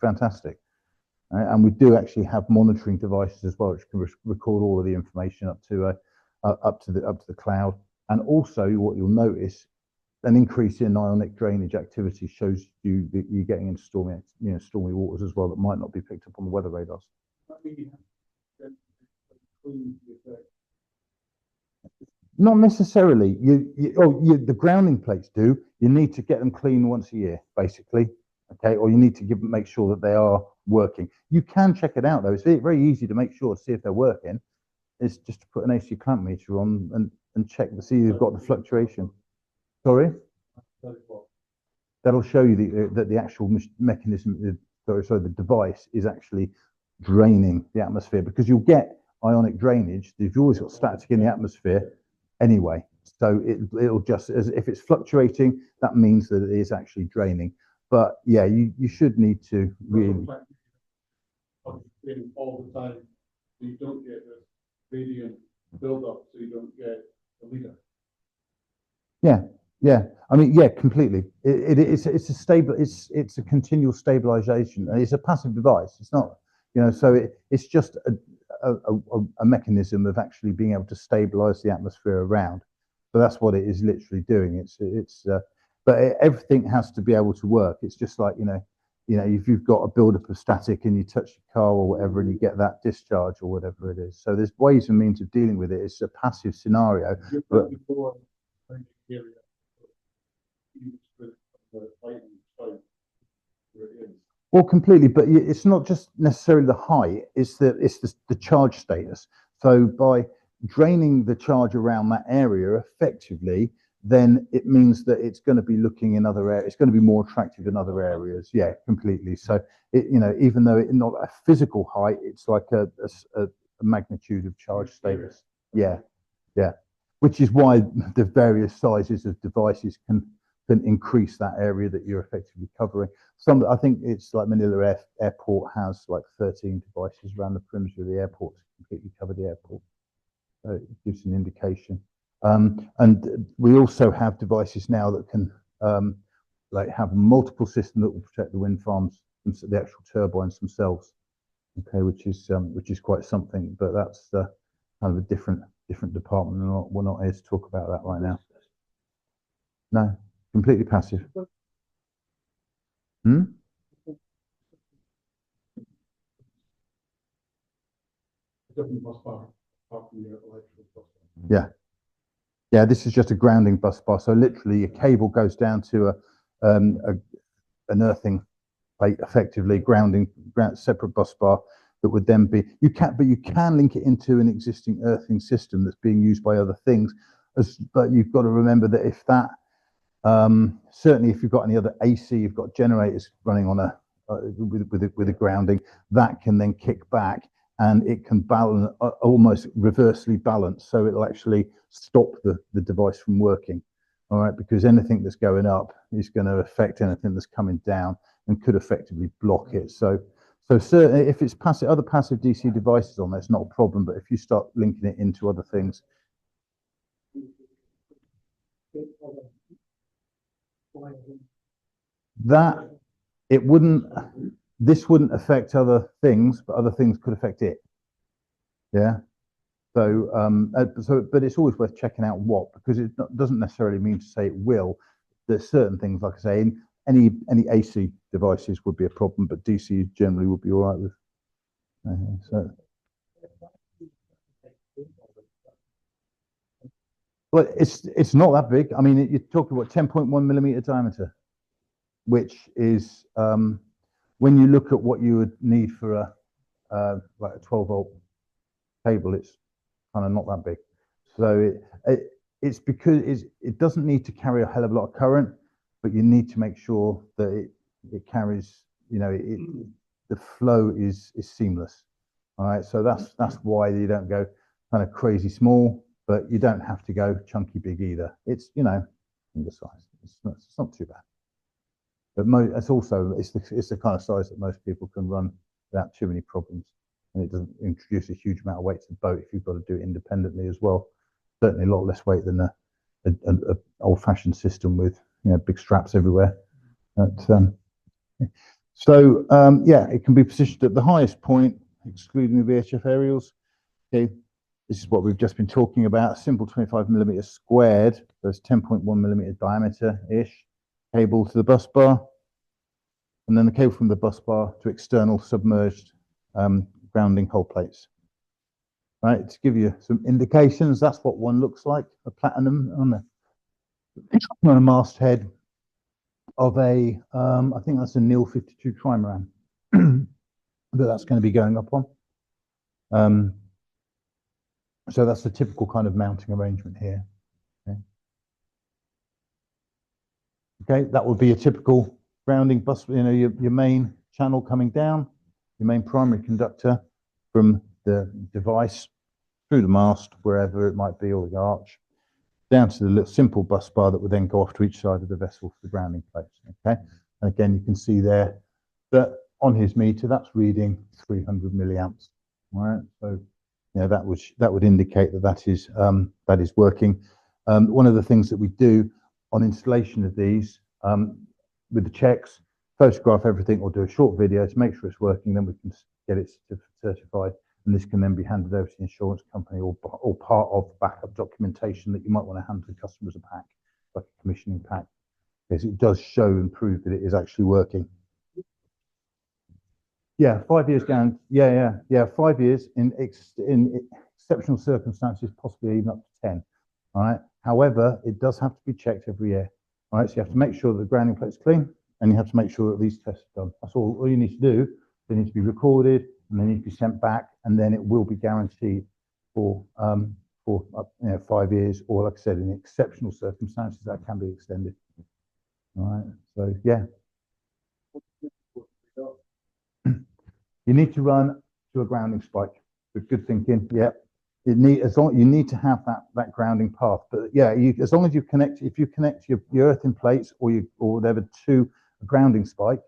fantastic. And we do actually have monitoring devices as well, which can record all of the information up to the cloud. And also, what you'll notice, an increase in ionic drainage activity shows you that you're getting into stormy waters as well that might not be picked up on the weather radars. Not necessarily. The grounding plates do. You need to get them clean once a year, basically. Okay, or you need to make sure that they are working. You can check it out though. It's very easy to make sure to see if they're working. It's just to put an AC clamp meter on and check to see you've got the fluctuation. Sorry, that'll show you that the actual mechanism, sorry, the device is actually draining the atmosphere, because you'll get ionic drainage. You've always got static in the atmosphere anyway. So it'll just, as if it's fluctuating, that means that it is actually draining. But yeah, you should need to really. All the time, so you don't get this radiant build-up, so you don't get the leader. Yeah. I mean, yeah, completely. It's a stable. It's a continual stabilization, and it's a passive device. It's not, so it's just a mechanism of actually being able to stabilize the atmosphere around. So that's what it is literally doing. But everything has to be able to work. It's just like, if you've got a buildup of static and you touch your car or whatever and you get that discharge or whatever it is. So there's ways and means of dealing with it. It's a passive scenario. But, well, completely, but it's not just necessarily the height, it's the charge status. So by draining the charge around that area effectively, then it means that it's going to be looking in other areas. It's going to be more attractive in other areas. Yeah, completely. So even though it's not a physical height, it's like a magnitude of charge status. Yeah. Which is why the various sizes of devices can increase that area that you're effectively covering. I think it's like Manila Airport has like 13 devices around the perimeter of the airport to completely cover the airport. So it gives an indication. And we also have devices now that can have multiple systems that will protect the wind farms, the actual turbines themselves. Okay, which is quite something, but that's kind of a different department. We're not here to talk about that right now. No, completely passive. Yeah, this is just a grounding bus bar. So literally, a cable goes down to an earthing plate, effectively grounding separate bus bar that would then be you can link it into an existing earthing system that's being used by other things. But you've got to remember that if that certainly if you've got any other AC, you've got generators running on with a grounding, that can then kick back and it can balance, almost reversely balance, so it'll actually stop the device from working. All right, because anything that's going up is going to affect anything that's coming down and could effectively block it. So certainly if it's other passive DC devices on there, it's not a problem. But if you start linking it into other things, this wouldn't affect other things, but other things could affect it. Yeah. So, but it's always worth checking out what, because it doesn't necessarily mean to say it will. There's certain things, like I say, any AC devices would be a problem, but DC generally would be all right with. Well, it's not that big. I mean, you're talking about 10.1 millimeter diameter, which is when you look at what you would need for like a 12-volt cable, it's kind of not that big. So it's because it doesn't need to carry a hell of a lot of current, but you need to make sure that it carries, the flow is seamless. All right, so that's why you don't go kind of crazy small, but you don't have to go chunky big either. It's finger size. It's not too bad. But it's the kind of size that most people can run without too many problems, and it doesn't introduce a huge amount of weight to the boat if you've got to do it independently as well. Certainly a lot less weight than an old-fashioned system with big straps everywhere. But, yeah, it can be positioned at the highest point, excluding the VHF aerials. Okay, this is what we've just been talking about. A simple 25 millimeter squared, so it's 10.1 millimeter diameter-ish cable to the bus bar, and then the cable from the bus bar to external submerged grounding hull plates. right? To give you some indications, that's what one looks like, a platinum on a masthead of a, I think that's a NIL 52 trimaran that that's going to be going up on. So that's the typical kind of mounting arrangement here. Okay, that would be a typical grounding bus, you know, your main channel coming down, your main primary conductor from the device through the mast, wherever it might be, or the arch, down to the little simple bus bar that would then go off to each side of the vessel for the grounding plates. Okay, and again, you can see there that on his meter, that's reading 300 milliamps. All right, so yeah, that would indicate that that is working. One of the things that we do on installation of these with the checks, photograph everything or do a short video to make sure it's working, then we can get it certified, and this can then be handed over to the insurance company or part of backup documentation that you might want to hand to the customer as a pack, like a commissioning pack, because it does show and prove that it is actually working. Yeah, 5 years down. Yeah. 5 years in exceptional circumstances, possibly even up to 10. All right. However, it does have to be checked every year. All right. So you have to make sure that the grounding plate's clean, and you have to make sure that these tests are done. That's all you need to do. They need to be recorded, and they need to be sent back, and then it will be guaranteed for 5 years, or like I said, in exceptional circumstances that can be extended. All right. So yeah. You need to run to a grounding spike. Good thinking. Yeah. You need to have that grounding path. But yeah, as long as you connect, if you connect your earthing plates or whatever to a grounding spike.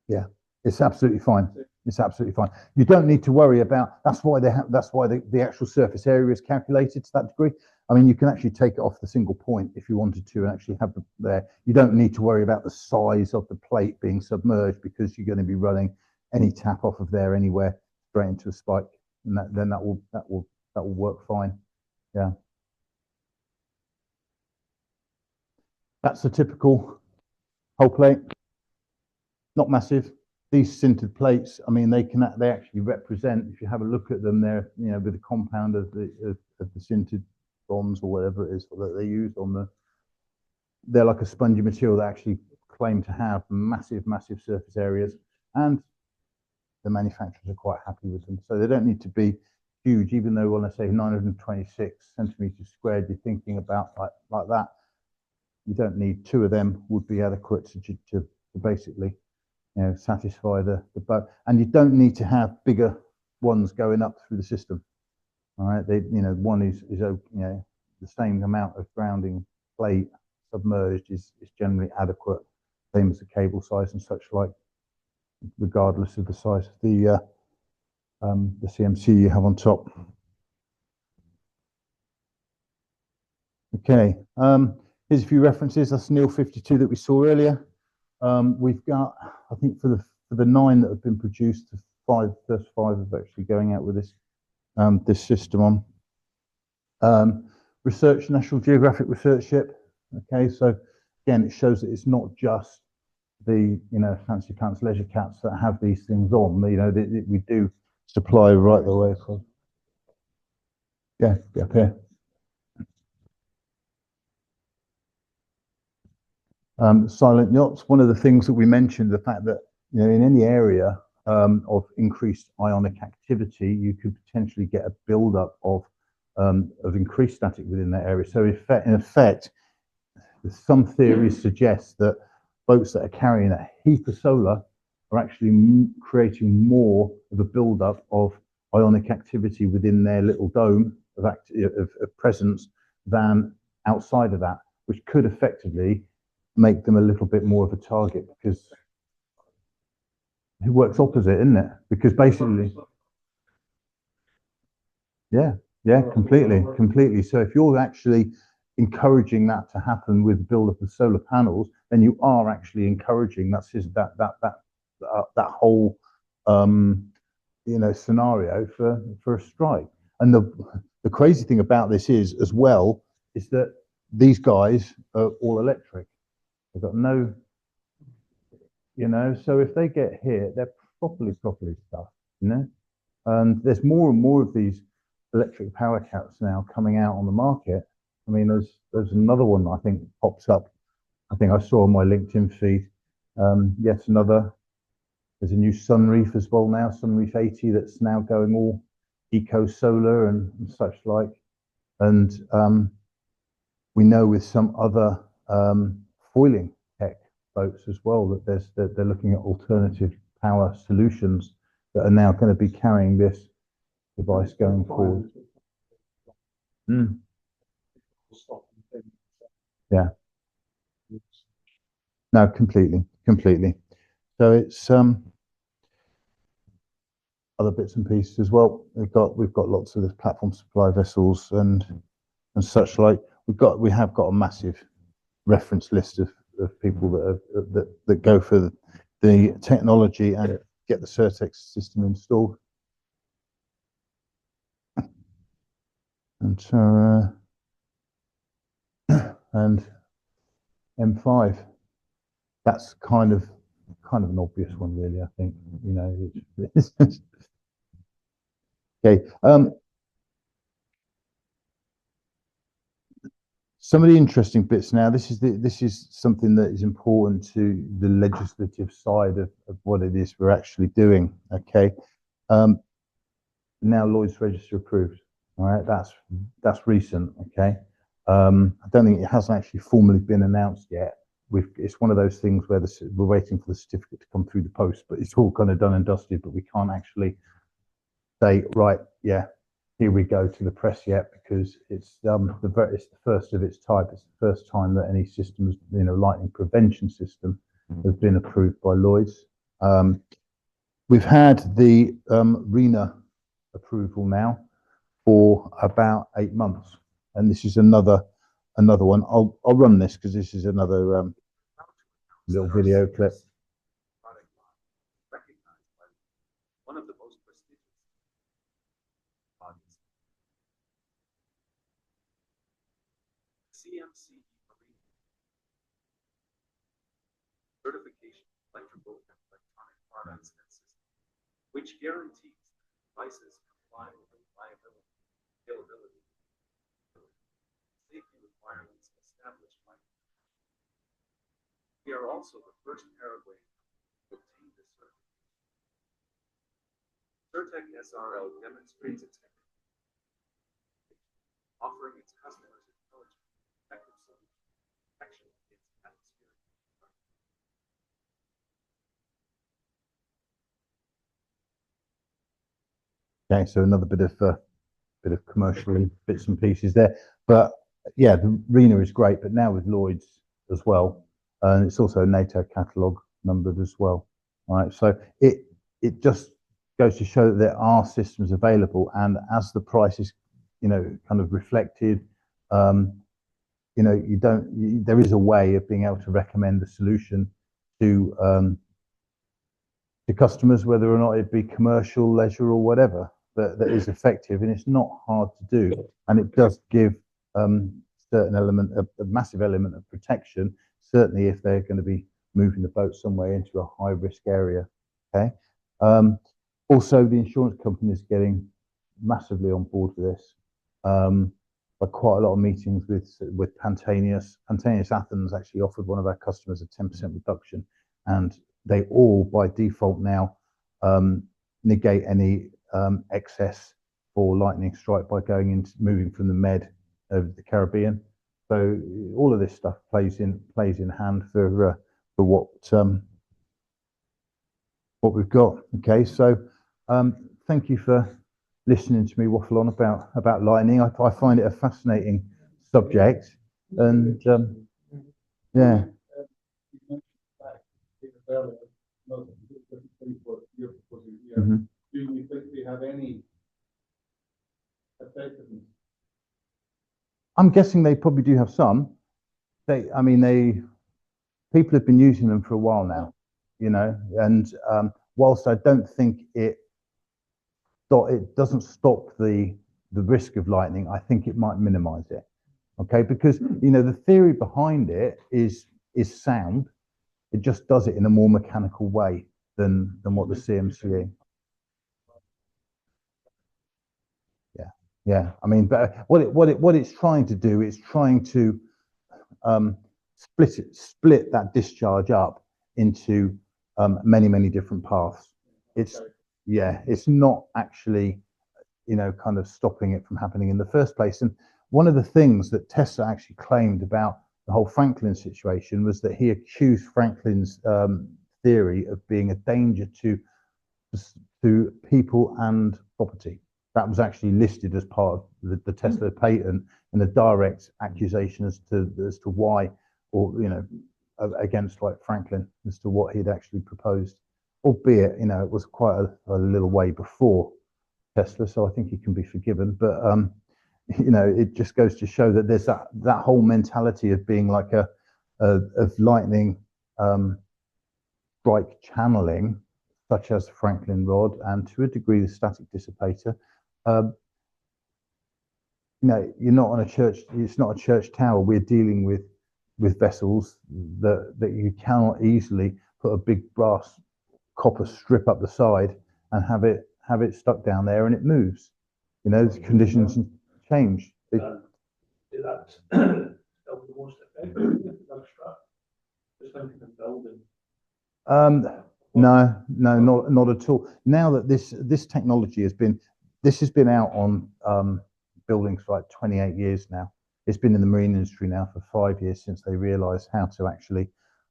Yeah, it's absolutely fine. It's absolutely fine. You don't need to worry about. That's why the actual surface area is calculated to that degree. I mean, you can actually take it off the single point if you wanted to, and actually have there. You don't need to worry about the size of the plate being submerged, because you're going to be running any tap off of there anywhere straight into a spike, and then that will work fine. Yeah, that's a typical hull plate. Not massive. These sintered plates, I mean, they actually represent, if you have a look at them, they're, you know, with the compound of the sintered bronze or whatever it is that they use on they're like a spongy material that actually claim to have massive surface areas, and the manufacturers are quite happy with them. So they don't need to be huge, even though when I say 926 centimeters squared, you're thinking about like that. You don't need 2 of them, would be adequate to basically, you know, satisfy the boat. And you don't need to have bigger ones going up through the system. All right, one is you know, the same amount of grounding plate submerged is generally adequate, same as the cable size and such like, regardless of the size of the CMC you have on top. Okay, here's a few references. That's NIL 52 that we saw earlier. We've got, I think for the 9 that have been produced, the first 5 are actually going out with this system on. Research, National Geographic research ship. Okay, so again, it shows that it's not just the, you know, fancy pants leisure cats that have these things on. You know, we do supply right the way across. Yeah, up here. Silent yachts. One of the things that we mentioned, the fact that, you know, in any area of increased ionic activity, you could potentially get a buildup of increased static within that area. So in effect, some theories suggest that boats that are carrying a heap of solar are actually creating more of a buildup of ionic activity within their little dome of presence than outside of that, which could effectively make them a little bit more of a target, because it works opposite, isn't it? Because basically, yeah, completely. So if you're actually encouraging that to happen with the build-up of solar panels, then you are actually encouraging that whole you know, scenario for a strike. And the crazy thing about this is, as well, is that these guys are all electric. They've got no, you know, so if they get hit, they're properly stuffed, you know. And there's more and more of these electric power cats now coming out on the market. I mean, there's another one I think pops up. I think I saw on my LinkedIn feed. Yes, another. There's a new Sunreef as well now, Sunreef 80, that's now going all eco solar and such like. And we know with some other foiling tech boats as well that they're looking at alternative power solutions that are now going to be carrying this device going forward. Mm. Yeah. No, completely. So it's other bits and pieces as well. We've got lots of the platform supply vessels and such like. We have got a massive reference list of people that go for the technology and get the Certex system installed. And so and M5, that's kind of an obvious one, really. I think, you know. Okay. Some of the interesting bits now. This is something that is important to the legislative side of what it is we're actually doing. Okay. Now Lloyd's Register approved. All right. That's recent. Okay. I don't think it hasn't actually formally been announced yet. It's one of those things where we're waiting for the certificate to come through the post, but it's all kind of done and dusted, but we can't actually say, right, yeah, here we go to the press yet, because it's the first of its type. It's the first time that any systems, you know, lightning prevention system has been approved by Lloyd's. We've had the RENA approval now for about 8 months, and this is another one. I'll run this because this is another little video clip. One of the most prestigious bodies, CMCE Marine Certification Electrical and Electronic Products and Systems, which guarantees that devices comply with reliability, scalability, safety requirements established by. We are also the first Paraguayan to obtain this certification. Certec SRL demonstrates its offering its customers intelligent, effective solution protection against atmospheric. Okay, so another bit of commercial bits and pieces there, but yeah, the RENA is great, but now with Lloyd's as well, and it's also a NATO catalogue numbered as well. All right, so it just goes to show that there are systems available, and as the price is, you know, kind of reflected, you know, there is a way of being able to recommend the solution to customers, whether or not it be commercial, leisure, or whatever, that is effective, and it's not hard to do, and it does give certain element, a massive element of protection, certainly if they're going to be moving the boat somewhere into a high risk area. Okay. Also, the insurance company is getting massively on board with this. But quite a lot of meetings with Pantanius. Pantanius Athens actually offered one of our customers a 10% reduction, and they all by default now negate any excess for lightning strike by moving from the Med over the Caribbean. So all of this stuff plays in hand for what we've got. Okay, so thank you for listening to me waffle on about lightning. I find it a fascinating subject, and yeah. Mm-hmm. Do you think we have any effectiveness? I'm guessing they probably do have some. People have been using them for a while now, you know, and whilst I don't think it doesn't stop the risk of lightning, I think it might minimize it. Okay, because you know the theory behind it is sound, It just does it in a more mechanical way than what the CMCE. Yeah. I mean, but what it's trying to do is trying to split that discharge up into many different paths. It's not actually, kind of stopping it from happening in the first place. And one of the things that Tesla actually claimed about the whole Franklin situation was that he accused Franklin's theory of being a danger to people and property. That was actually listed as part of the Tesla patent and a direct accusation as to why, or against like Franklin, as to what he'd actually proposed. Albeit, it was quite a little way before Tesla, so I think he can be forgiven. But it just goes to show that there's that whole mentality of being like of lightning strike channeling, such as Franklin rod, and to a degree the static dissipator. You're not on a church. It's not a church tower. We're dealing with vessels that you cannot easily put a big brass copper strip up the side and have it stuck down there and it moves. The conditions change. No, not at all. Now that this technology has been out on buildings for like 28 years now. It's been in the marine industry now for 5 years since they realised how to actually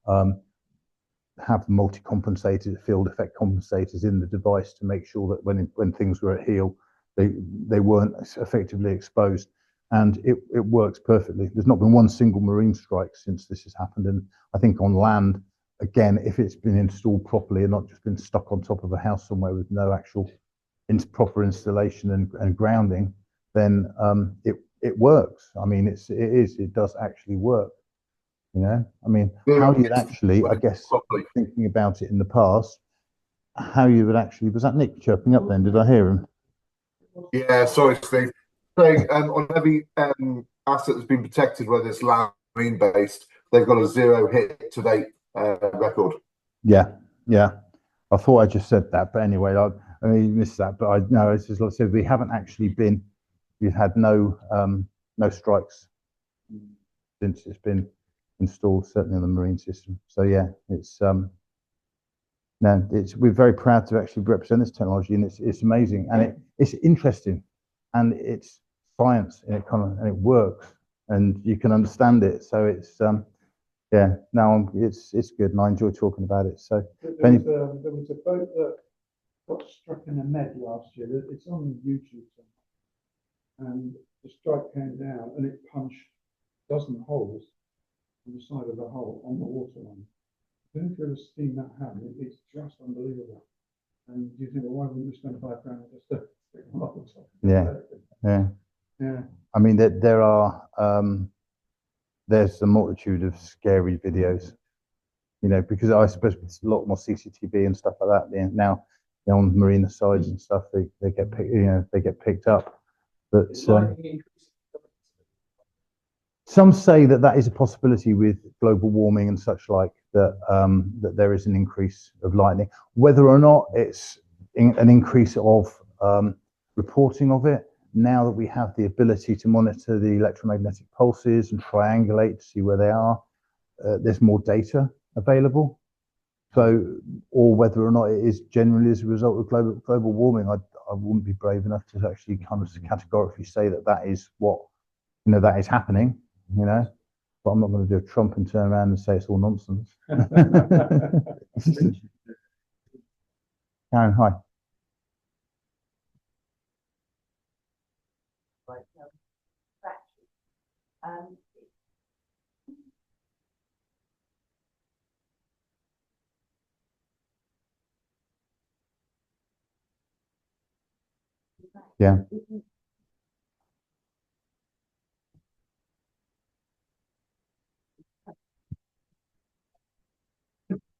have multi-compensators, field effect compensators in the device to make sure that when things were at heel, they weren't effectively exposed, and it works perfectly. There's not been one single marine strike since this has happened, and I think on land, again, if it's been installed properly and not just been stuck on top of a house somewhere with no actual proper installation and grounding, then it works. I mean, it does actually work. I mean, how you'd actually, I guess, thinking about it in the past, how you would actually, was that Nick chirping up then? Did I hear him? Yeah, sorry, Steve. So on every asset that's been protected, whether it's land or marine based, they've got a 0 hit to date record. Yeah. I thought I just said that, but anyway, I missed that. But I know, as I said, we haven't actually we've had no strikes since it's been installed, certainly on the marine system. So yeah, we're very proud to actually represent this technology, and it's amazing, and it's interesting, and it's science, and it works, and you can understand it. So it's it's good, and I enjoy talking about it. So there was a boat that got struck in a Med last year. It's on YouTube, and the strike came down, and it punched a dozen holes on the side of the hull on the waterline. I don't know if you've ever seen that happen. It's just unbelievable. And you think, well, why wouldn't we spend £5 just to stick them up or something? Yeah. I mean, there's a multitude of scary videos, because I suppose it's a lot more CCTV and stuff like that. Now, on marina sides and stuff, they get picked up. But some say that is a possibility with global warming and such like, that there is an increase of lightning. Whether or not it's an increase of reporting of it, now that we have the ability to monitor the electromagnetic pulses and triangulate to see where they are, there's more data available. So, or whether or not it is generally as a result of global warming, I wouldn't be brave enough to actually kind of categorically say that is what, that is happening, but I'm not going to do a Trump and turn around and say it's all nonsense. Karen, hi. Yeah.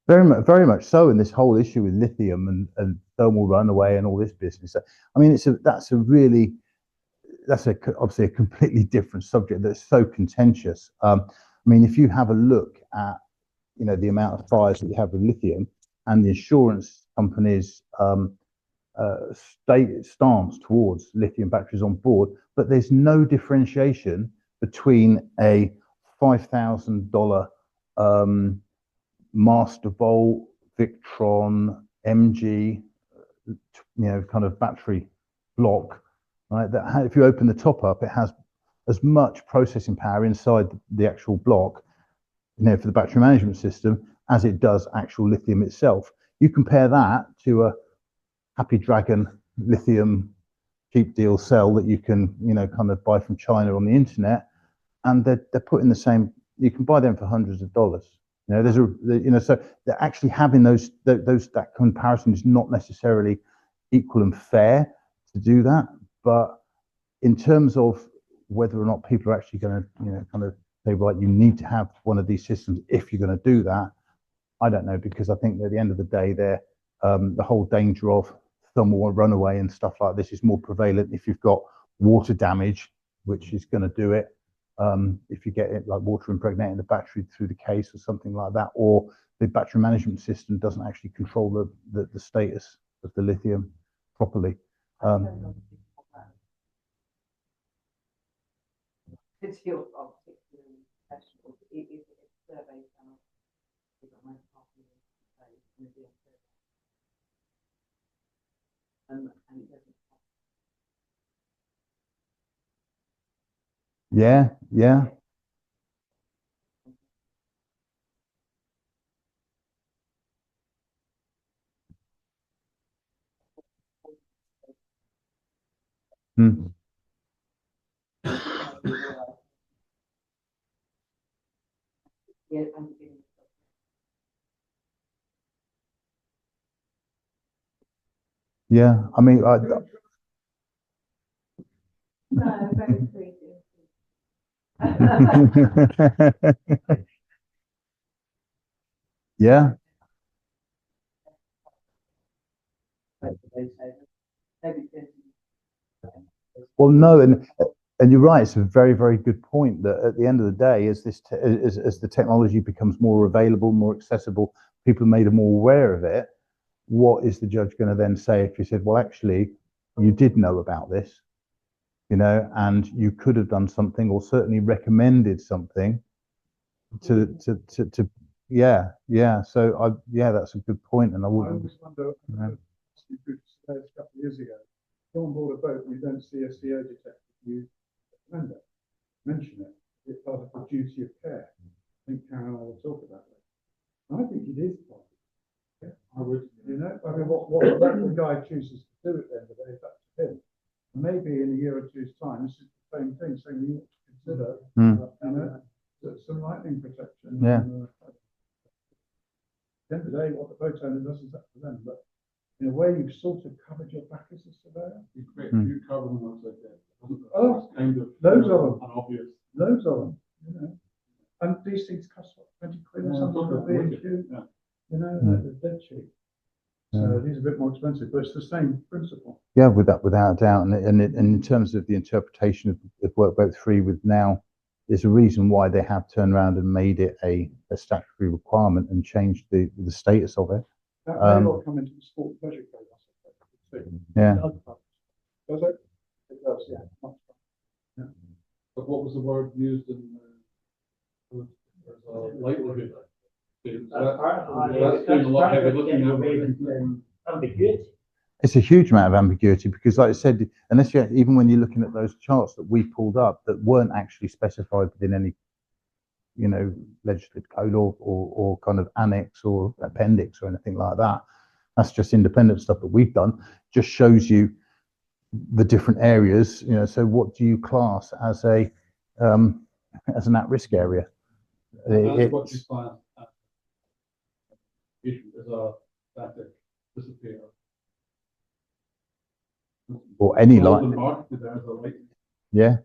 Very much so. In this whole issue with lithium and thermal runaway and all this business. I mean, that's obviously a completely different subject that's so contentious. I mean, if you have a look at, you know, the amount of fires that you have with lithium, and the insurance companies' stance towards lithium batteries on board, but there's no differentiation between a $5,000 Mastervolt, Victron, MG, you know, kind of battery block, right? That if you open the top up, it has as much processing power inside the actual block, you know, for the battery management system as it does actual lithium itself. You compare that to a Happy Dragon lithium cheap deal cell that you can, you know, kind of buy from China on the internet, and they're putting the same. You can buy them for hundreds of dollars. You know, you know, so they're actually having that comparison is not necessarily equal and fair to do that. But in terms of whether or not people are actually going to, you know, kind of say, right, you need to have one of these systems if you're going to do that, I don't know, because I think that at the end of the day, the whole danger of thermal runaway and stuff like this is more prevalent if you've got water damage, which is going to do it. If you get it like water impregnating the battery through the case or something like that, or the battery management system doesn't actually control the status of the lithium properly. It's your particularly professional. It is a survey done. And it doesn't. Yeah, yeah. Hmm. Yeah, Yeah, I mean, no, very creative. yeah. Well, no, and you're right. It's a very, very good point. That at the end of the day, as the technology becomes more available, more accessible, people are made more aware of it. What is the judge going to then say if you said, well, actually, you did know about this, you know, and you could have done something, or certainly recommended something to yeah. So yeah, that's a good point, and I I wouldn't. always wonder, a couple of years ago, go on board a boat, you don't see a CO detector, you recommend it, mention it, it's part of the duty of care. I think Karen and I will talk about that. And I think it is part of it. Yeah, I would, you know, I mean, what the guy chooses to do at the end of the day, that's him. And maybe in a year or two's time, this is the same thing, saying you ought to consider, you know, some lightning protection. Yeah. At the end of the day, what the boat owner does is up to them. But in a way, you've sort of covered your back as a surveyor. You create new carbon monoxide there. Oh, It's kind of loads of them. unobvious. Loads of them, you know. And these things cost what, 20 quid or something for B&Q, Yeah. you know, they're dead cheap. So these are a bit more expensive, but it's the same principle. Yeah, without a doubt, and in terms of the interpretation of Workboat 3 with now, there's a reason why they have turned around and made it a statutory requirement and changed the status of it. That may well come into the sport and pleasure code. I suspect, too. Yeah. Does it? It does, yeah. Much But what was the word used in likelihood? That's doing a lot of heavy lifting now. Ambiguity. It's a huge amount of ambiguity because, like I said, unless you even when you're looking at those charts that we pulled up that weren't actually specified within any, you know, legislative code or kind of annex or appendix or anything like that. That's just independent stuff that we've done. Just shows you the different areas, you know. So what do you class as an at-risk area? That's what you class as a static disappear. Or any Golden light. mark, there's a light. Yeah.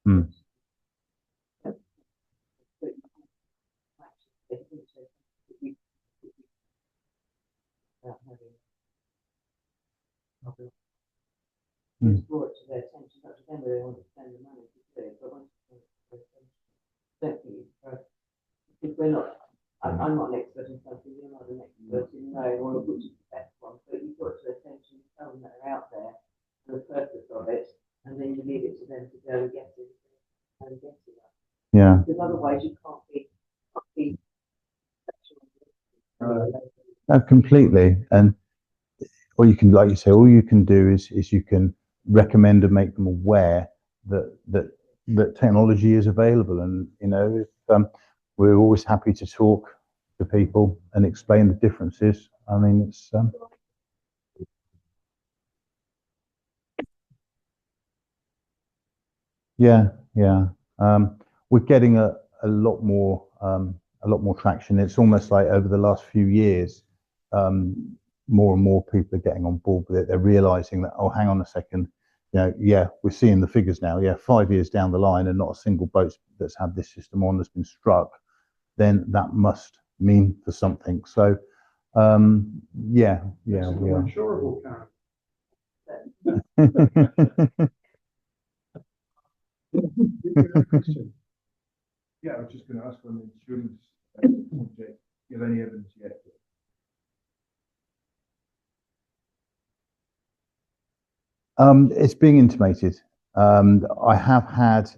Hmm. it to them to go and get it and get it. Yeah. Because otherwise you can't be. Completely. And or you can, like you say, all you can do is you can recommend and make them aware that technology is available. And you know, if, we're always happy to talk to people and explain the differences. I mean, it's yeah. We're getting a lot more traction. It's almost like over the last few years, more and more people are getting on board with it. They're realizing that, oh, hang on a second, you know, yeah, we're seeing the figures now. Yeah, 5 years down the line and not a single boat that's had this system on has been struck, then that must mean for something. So, yeah, we are. Insurable, Karen. Yeah, I was just going to ask on the insurance subject, do you have any evidence yet? It's being intimated. I have had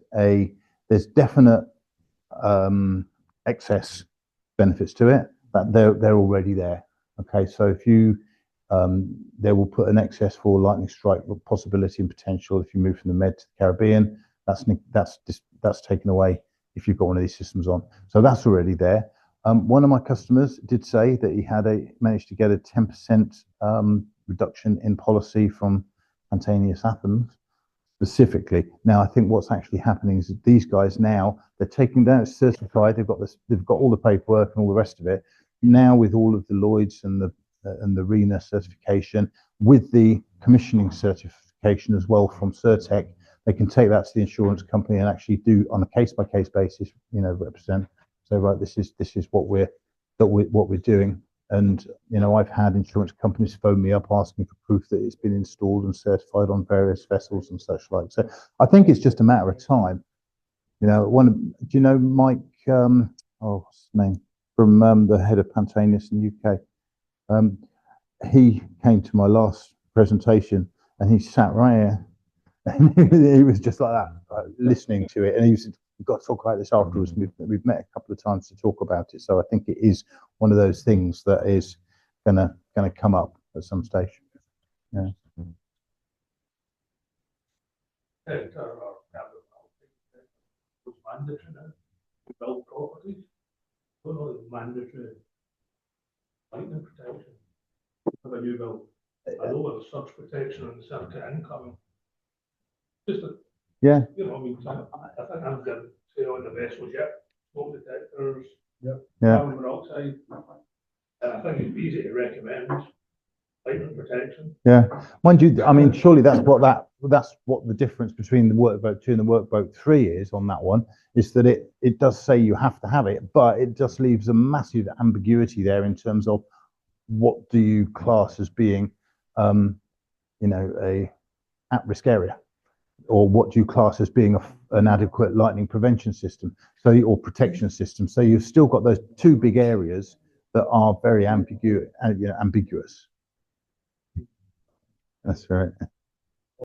there's definite excess benefits to it, but they're already there. Okay, so if you they will put an excess for lightning strike possibility and potential if you move from the Med to the Caribbean. That's taken away if you've got one of these systems on. So that's already there. One of my customers did say that he had managed to get a 10% reduction in policy from Pantaenius Athens specifically. Now, I think what's actually happening is that these guys now, they're taking down, it's certified, they've got all the paperwork and all the rest of it. Now with all of the Lloyd's and the RENA certification, with the commissioning certification as well from Certec, they can take that to the insurance company and actually do on a case-by-case basis, you know, represent. So right, this is what we're doing. And you know, I've had insurance companies phone me up asking for proof that it's been installed and certified on various vessels and such like. So I think it's just a matter of time. You know, do you know Mike? What's his name? From the head of Pantaenius in the UK. He came to my last presentation and he sat right here. And he was just like that, listening to it. And he said, "We've got to talk about this afterwards." We've met a couple of times to talk about it. So I think it is one of those things that is gonna come up at some stage. Yeah. Was mandatory now to build properties. Don't know if mandatory lightning protection for a new build. I know there's surge protection and certain income. Just a, Yeah. you know, I mean, I think I'm going to say on the vessels yet, smoke detectors, Yeah. carbon monoxide, and I think it's easy to recommend lightning protection. Yeah, mind you, I mean, surely that's what the difference between the Workboat 2 and the Workboat 3 is on that one, is that it does say you have to have it, but it just leaves a massive ambiguity there in terms of what do you class as being, you know, a at-risk area, or what do you class as being an adequate lightning prevention system, so or protection system. So you've still got those two big areas that are very ambiguous. That's right.